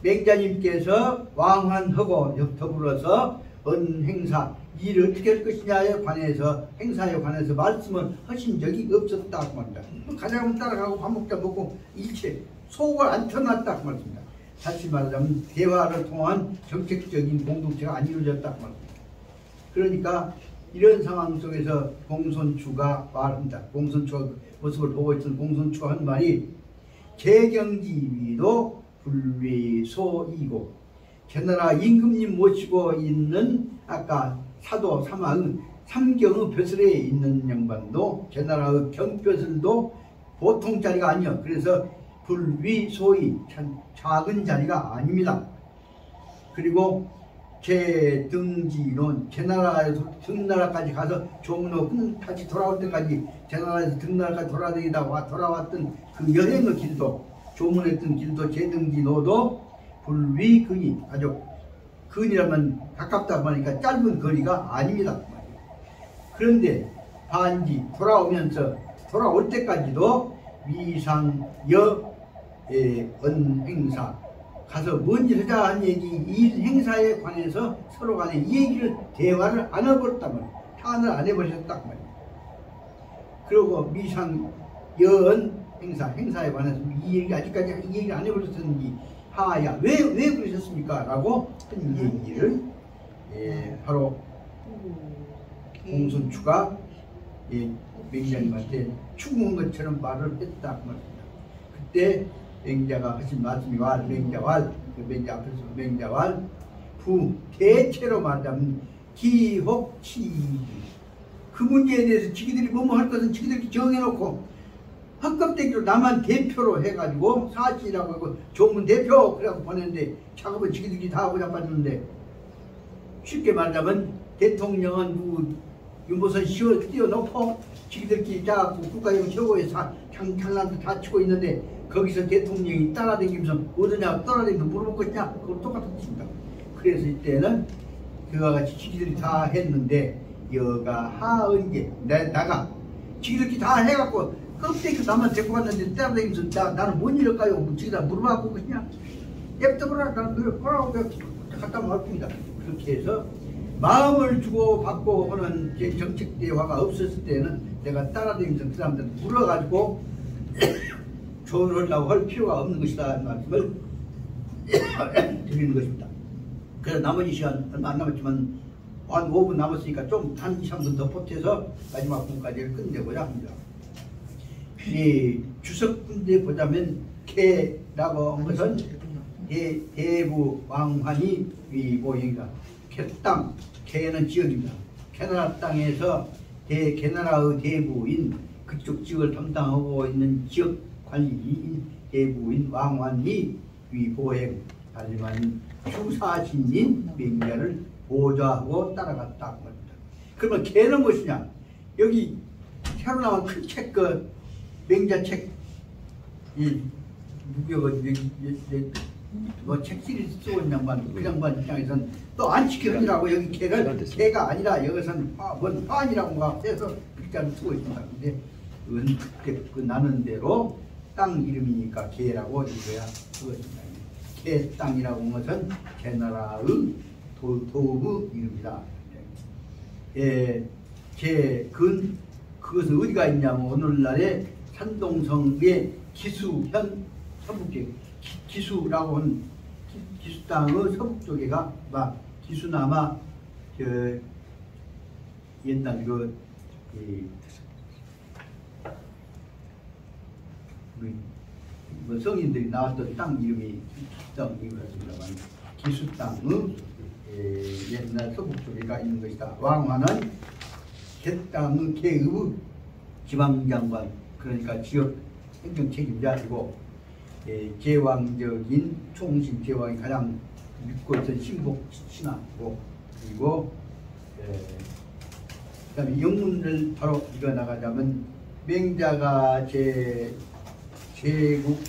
맹자님께서 왕환하고 더불어서 언행사 일을 어떻게 할 것이냐에 관해서 행사에 관해서 말씀을 하신 적이 없었다고 합니다. 가장 따라가고 밥 먹자 먹고 일체 속을 안 터놨다고 말입니다. 다시 말하자면 대화를 통한 정책적인 공동체가 안 이루어졌다고 말입니다. 그러니까 이런 상황 속에서 공손추가 말합니다. 공손추가 모습을 보고 있던 공손추가 한 말이 재경지위도 불위소이고 제나라 임금님 모시고 있는 아까 사도 사마의 삼경의 벼슬에 있는 양반도 제나라의 경벼슬도 보통 자리가 아니요. 그래서 불위소이 참 작은 자리가 아닙니다. 그리고 제 등지론 제나라에서 등나라까지 가서 조문호 다시 돌아올 때까지 제나라에서 등나라까지 돌아다니다 돌아왔던 그 여행의 길도 조문했던 길도 제등지로도 불위근이 아주 근이라면 가깝다고 하니까 짧은 거리가 아닙니다. 그런데 반지 돌아오면서 돌아올 때까지도 위상여 언행사 가서 뭔 일 하자 한 얘기 일 행사에 관해서 서로 간에 이 얘기를 대화를 안 해버렸단 말이에요. 탄을 안 해버리셨단 말이에요. 그리고 미상여언 행사에 관해서 이 얘기 아직까지 이 얘기를 안 해버렸었는지 하야 왜 그러셨습니까? 라고 한 얘기를 바로 공손추가 맹자님한테 추궁한 것처럼 말을 했다고 말입니다. 그때 맹자가 하신 말씀이 맹자왈 그 맹자 앞에서 맹자왈 부 대체로 말하자면 기혹치 그 문제에 대해서 지기들이 뭐뭐 할 것은 지기들이 정해놓고 헛껍데기로 나만 대표로 해가지고 사실이라고 하고 조문 대표 그래갖고 보냈는데 작업은 지기들이 다 하고 잡았는데 쉽게 말하자면 대통령은 누구 윤보선 띄워놓고 지기들끼리 짜갖고 국가용 최고의 장난도 다 치고 있는데 거기서 대통령이 따라다니면서 어디냐 따라다니면서 물어볼 것이냐 그거 똑같습니다. 그래서 이때는 그와 같이 지기들이 다 했는데 여가 하은제 나가 지기들끼리 다 해갖고 껍데기 나만 데리고 갔는데 따라다니면서 나는 뭔 일일까요? 지기다 물어봐갖고 그냥 냅둬보라 나는 그걸 보라고 갖다 말습니다. 그렇게 해서 마음을 주고 받고 하는 정책 대화가 없었을 때는 내가 따라다니면서 그 사람들 물어가지고 조언을 하려고 할 필요가 없는 것이다 하는 말씀을 드리는 것입니다. 그래서 나머지 시간 얼마 안 남았지만 한 5분 남았으니까 좀 한 2, 3분 더 보태서 마지막 분까지 끝내고자 합니다. 이 주석군대 보자면 개라고 한 것은 대부 왕환이 모형이다. 개땅, 개는 지역입니다. 개나라 땅에서 개나라의 대부인 그쪽 지역을 담당하고 있는 지역 관리인 대부인 왕환이 위보행 하지만 추사신인 맹자를 보좌하고 따라갔다고 합니다. 그러면 개는 무엇이냐? 여기 새로 나온 큰 책, 그 맹자책 이 뭐 책 시리즈 쓰고 있는 양반 그 양반 입장에서는 또 안 지켜주라고 여기 개가 아니라 여기서는 뭔 화환이라고 해서 글자를 쓰고 있습니다. 근데 그때 그 나는 대로 땅 이름이니까 개라고 이거야 그것입니다. 개 땅이라고 하는 것은 개나라의 도읍의 이름이다. 그것은 어디가 있냐면 오늘날의 산동성의 기수현 서북쪽 기수라고 하는 기수 땅의 서북 쪽에가 기수나마 옛날 뭐 성인들이 나왔던 땅 이름이 기수땅이었습니다만 기수 땅의 옛날 서북 쪽에가 있는 것이다. 왕화는 개 땅의 개의 지방장관 그러니까 지역 행정 책임자이고 제왕적인 총신 제왕이 가장 믿고 있던 신복 신하고 그리고 그다음에 영문을 바로 이거 나가자면 맹자가 제국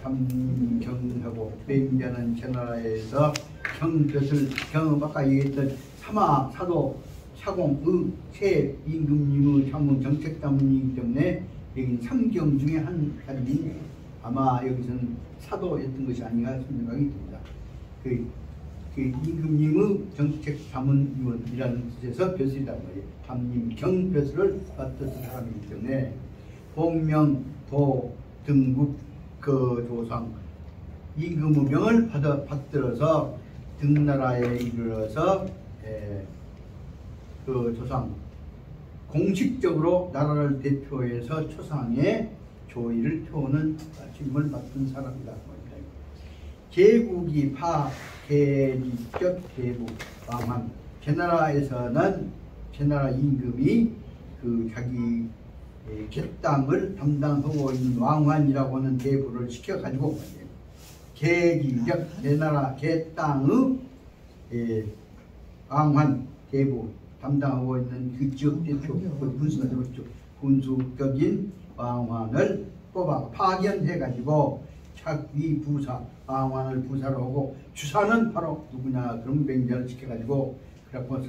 감경하고 맹자는 제나라에서 경볕을 경험 아까 얘기했던 사마 사도 사공의 새 임금님의 장문 정책 자문이기 때문에 여기는 삼경 중에 한 가지인 아마 여기서는 사도였던 것이 아닌가 생각이 듭니다. 그 임금님의 정책자문위원이라는 뜻에서 벼슬이란 말이에요. 담임경 벼슬을 받던 사람이기 때문에 복명, 도, 등국, 그 조상 임금의 명을 받들어서 등나라에 이르러서 그 조상 공식적으로 나라를 대표해서 초상에 조의를 표하는 책임을 맡은 사람이다. 제국이 계리적 대북 왕한 제나라에서는 제나라 임금이 그 자기 갯땅을 담당하고 있는 왕환이라고 하는 대부를 시켜가지고 계리적 제나라 갯땅의 왕환 대부 담당하고 있는 그 지역 대표 군수격인 왕환을 뽑아 파견해가지고 착위 부사 왕환을 부사로 하고 주사는 바로 누구냐 그런 맹자를 시켜가지고 그래갖고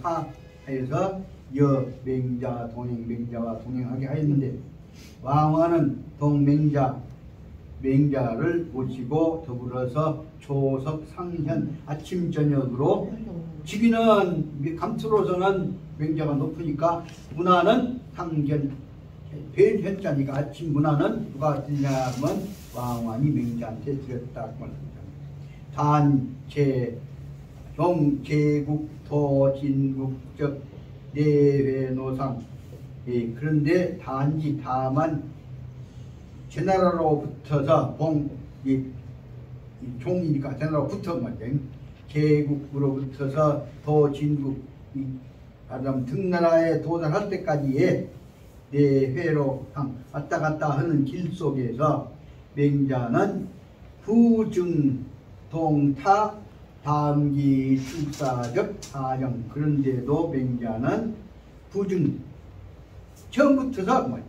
사해서 여맹자 동행맹자와 동행하게 하였는데 왕환은 맹자를 모시고 더불어서 조석 상현 아침 저녁으로 직위는 감투로서는 맹자가 높으니까 문화는 상견 변현자니까 아침 문화는 누가 드리냐 하면 왕환이 맹자한테 드렸다고 말합니다. 제국 도진국적 내외노상 그런데 다만 제나라로 붙어서 종이니까 제나라로 붙어 말이야. 제국으로 붙어서 도진국 등나라에 도달할 때까지의 내회로 왔다 갔다 하는 길 속에서 맹자는 부증 동타 담기 출사적 사정 그런데도 맹자는 부증 처음부터서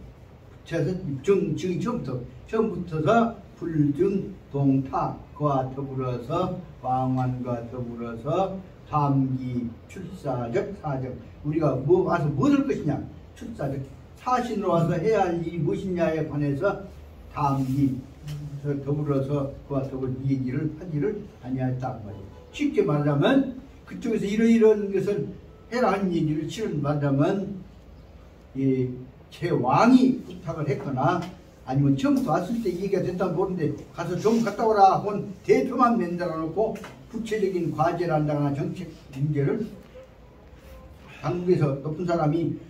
처음부터서 불증 동타 그와 더불어서 왕환과 더불어서 담기 출사적 사정 우리가 와서 무엇을 것이냐 출사적 사신으로 와서 해야 할 일이 무엇이냐에 관해서 담기 더불어서 그와 더불어 얘기를 하지를 아니하였다 말이에요. 쉽게 말하면 그쪽에서 이런 것을 해라 하는 얘기를 실은 말하면 제 왕이 부탁을 했거나 아니면 처음부터 왔을 때 얘기가 됐다면 모르는데 가서 좀 갔다 오라 하고 대표만 만들어 놓고 구체적인 과제를 한다거나 정책 문제를 당국에서 높은 사람이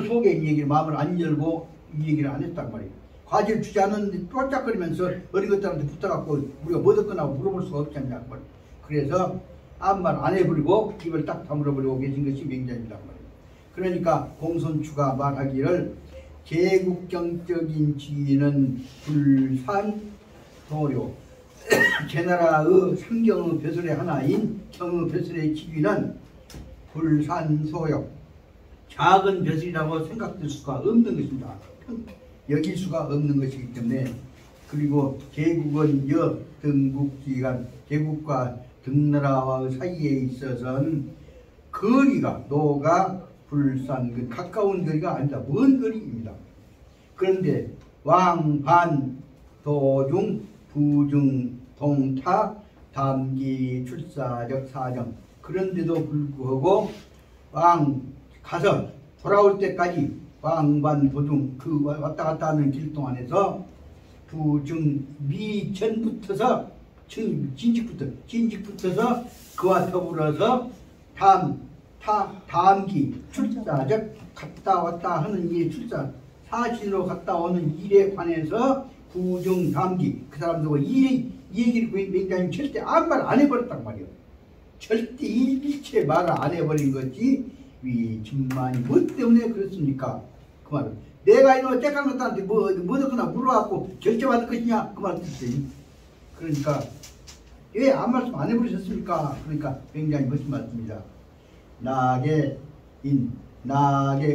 속에 있는 얘기를 마음을 안 열고 이 얘기를 안 했단 말이에요. 과제를 주지 않았는데 쫄짝거리면서 어린 것들한테 붙어갖고 우리가 뭐 듣거나 물어볼 수가 없지 않냐 말이에요. 그래서 아무 말 안 해버리고 입을 딱 다물어버리고 계신 것이 맹자입니다 말이에요. 그러니까 공손추가 말하기를 제국경적인 지위는 불산도료 제나라의 상경의 벼슬의 하나인 경의 벼슬의 지위는 불산소역 작은 벼슬이라고 생각될 수가 없는 것입니다. 여길 수가 없는 것이기 때문에 그리고 제국은 등국기간 제국과 등나라와 사이에 있어서는 거리가 노가 불산 가까운 거리가 아니다. 먼 거리입니다. 그런데 왕반 도중 부중 동타 담기 출사적 사정 그런데도 불구하고 왕 가서 돌아올 때까지 왕반 도중 그 왔다 갔다 하는 길 동안에서 부중 미천부터서 진직부터서 그와 더불어서 담기 출사적 갔다 왔다 하는 이 출사 사신으로 갔다 오는 일에 관해서 부중 담기 그 사람들과 이 얘기를 맹자님 절대 아무 말 안 해버렸단 말이에요. 절대 일체 말을 안 해버린 거지 위천만이 뭐 때문에 그렇습니까? 그 말은 내가 이놈 째깍났다한테 뭐 듣거나 물어갖고 결제받을 것이냐 그 말 듣지. 그러니까 왜 아무 말씀 안 해버리셨습니까? 그러니까 맹자님 무슨 말씀이다. 나에게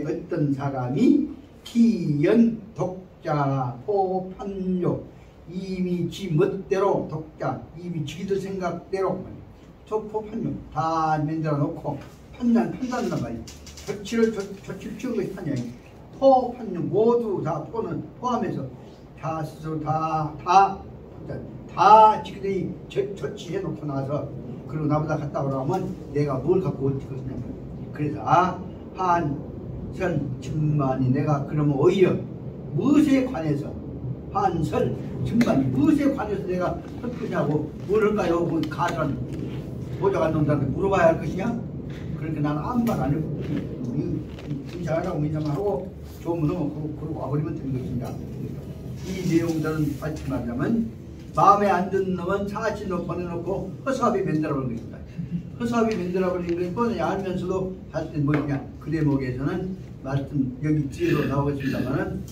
어떤 사람이 기연 독자 포판료 이미 지 멋대로 독자 이미 지들 생각대로 포판료 다 만들어 놓고 판단한단 말이야. 조치를 취한 것이 판단이야. 포판료 모두 다 포는 포함해서 다 스스로 다 지그들이 조치해 놓고 나서 그리고 나보다 갔다 오라면 내가 뭘 갖고 어떻게 하냐. 그래서 한설 천만이 내가 그러면 오히려 무엇에 관해서 한설 천만이 무엇에 관해서 내가 할 거냐고 뭘 할까요? 뭐 가전 보좌관 놈들한테 물어봐야 할 것이냐? 그렇게 나는 아무 말 안 해고 인사하라고 인사만 하고 좋으면 그러고 와버리면 되는 것입니다. 이 내용들은 다시 말하자면 마음에 안 드는 놈은 사진으로 보내놓고 허수아비 만들어버린 것입니다. 허수아비 만들어버린 건 뻔히 알면서도 사실 뭐냐 그 대목에서는 말씀 여기 뒤에로 나오겠습니다만은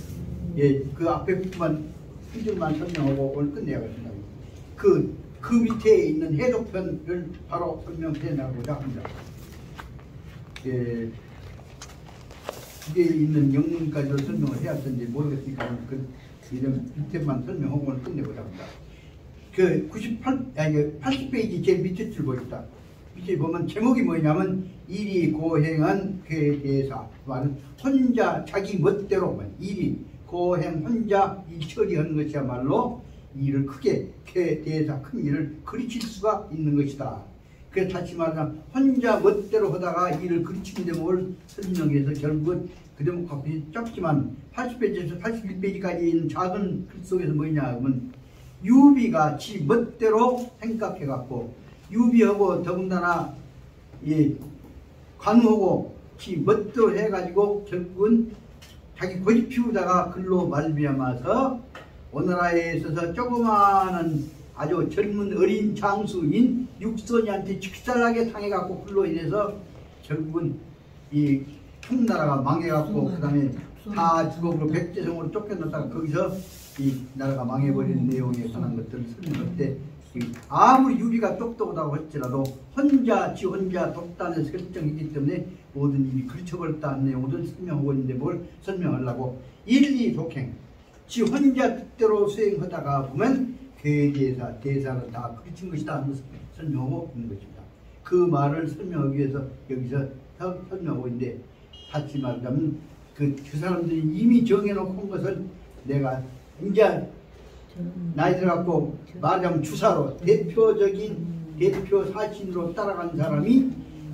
예, 그 앞에 부분만 한 줄만 설명하고 오늘 끝내야겠습니다. 그 밑에 있는 해독편을 바로 설명해 나가고자 합니다. 예, 뒤에 있는 영문까지도 설명을 해야 할지 모르겠으니까 그 이름 밑에만 설명하고 오늘 끝내고자 합니다. 그 80페이지 제일 밑에 줄 보겠다. 밑에 보면 제목이 뭐냐면 일이 고행한 회대사 말은 혼자 자기 멋대로 일이 고행 혼자 일 처리하는 것이야말로 일을 크게 대사 큰 일을 그르칠 수가 있는 것이다. 그래서 다시 말하면 혼자 멋대로 하다가 일을 그르치는 대목을 설명해서 결국은 그 대목 갖고 짧지만 80페이지에서 81페이지까지 있는 작은 글 속에서 뭐냐 하면 유비가 지 멋대로 생각해갖고 유비하고 더군다나 관우하고 지 멋대로 해가지고 결국은 자기 고집 피우다가 글로 말미암아서 오나라에 있어서 조그마한 아주 젊은 어린 장수인 육선이한테 직살나게 당해갖고 글로 인해서 결국은 이 총나라가 망해갖고 그 다음에 다 죽어버리고 백제성으로 쫓겨났다가 거기서 이 나라가 망해버리는 내용에 관한 것들을 설명할 때 아무리 유비가 똑똑하다고 할지라도 지 혼자 독단을 설정했기 때문에 모든 일이 그르쳐버렸다는 내용을 설명하고 있는데 뭘 설명하려고 일리독행 지 혼자 뜻대로 수행하다가 보면 대사를 다 그르친 것이다 하면서 설명하고 있는 것입니다. 그 말을 설명하기 위해서 여기서 설명하고 있는데 다시 말하자면 그 사람들이 이미 정해놓고 한 것을 내가 이제 나이 들어갖고 말하자면 주사로 대표적인 대표 사신으로 따라간 사람이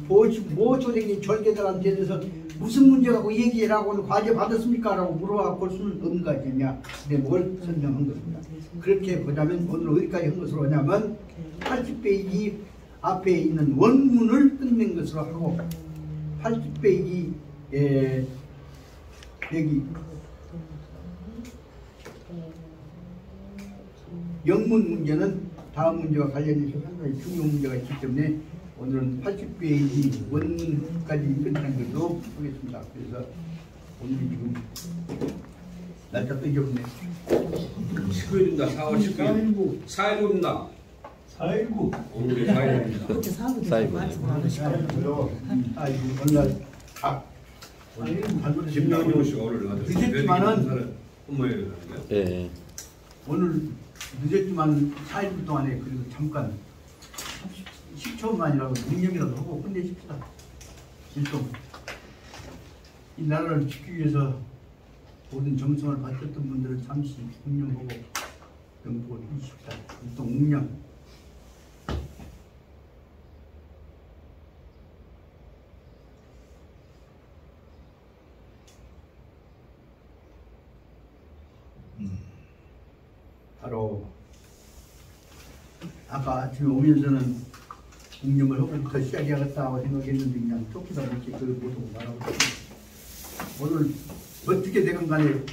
모조적인 절개들한테 대해서 무슨 문제 갖고 얘기하라고 과제 받았습니까? 라고 물어봐 볼 수는 없는 거 아니냐. 근데 뭘 설명한 것입니다. 그렇게 보자면 오늘 어디까지 한 것으로 하냐면 80페이지 앞에 있는 원문을 끝낸 것으로 하고 80페이지 여기 영문 문제는 다음 문제와 관련해서 상당히 중요한 문제가 있기 때문에 오늘은 80페이지 원문까지 끝낸 걸로 하겠습니다. 그래서 오늘 지금 날짜 또 잊어버렸네. 19일입니다. 4월 19일. 4일입니다. 4.19 오늘이 4일입니다. 그때 사고 사이버. 말씀 안 하시고. 어느 날 잘못해서 김남용 씨가 오늘 늦었지만은 업무에 예. 오늘 늦었지만 4일 동안에 그래도 잠깐 10초만이라도 능력이라도 하고 끝내십시다. 일동 이 나라를 지키기 위해서 모든 정성을 바쳤던 분들을 잠시 묵념하고 영복을 해주십시다. 일동 묵념. 바로 아까 아침에 오면서는 묵념을 하고부터 시작해야겠다고 생각했는데 그냥 쫓기다 보니 그걸 못하고 말하고 있습니다. 오늘 어떻게 되건 간에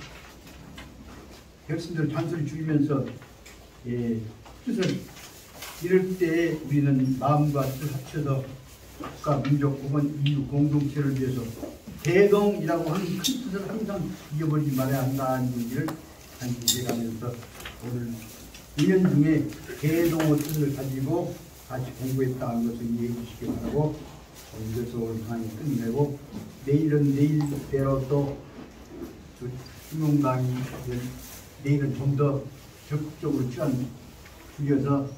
백성들 잔소리 죽이면서 뜻을 이럴 때 우리는 마음과 뜻을 합쳐서 국가, 민족, 혹은 인류 공동체를 위해서 대동이라고 하는 큰 뜻을 항상 잊어버리지 말아야 한다는 얘기를 간직해가면서 오늘 2년 중에 대동의 뜻을 가지고 다시 공부했다는 것을 이해해 주시기 바라고 이것을 오늘 강의 끝내고 내일은 내일대로 또 중용당이 내일은 좀 더 적극적으로 시간 줄여서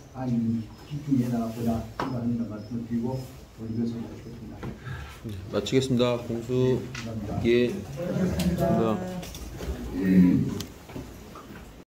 집중해 나가보자 생각하는 말씀을 드리고 오늘 이것을 마치겠습니다. 마치겠습니다. 공수. 감사합니다. 예. 감사합니다.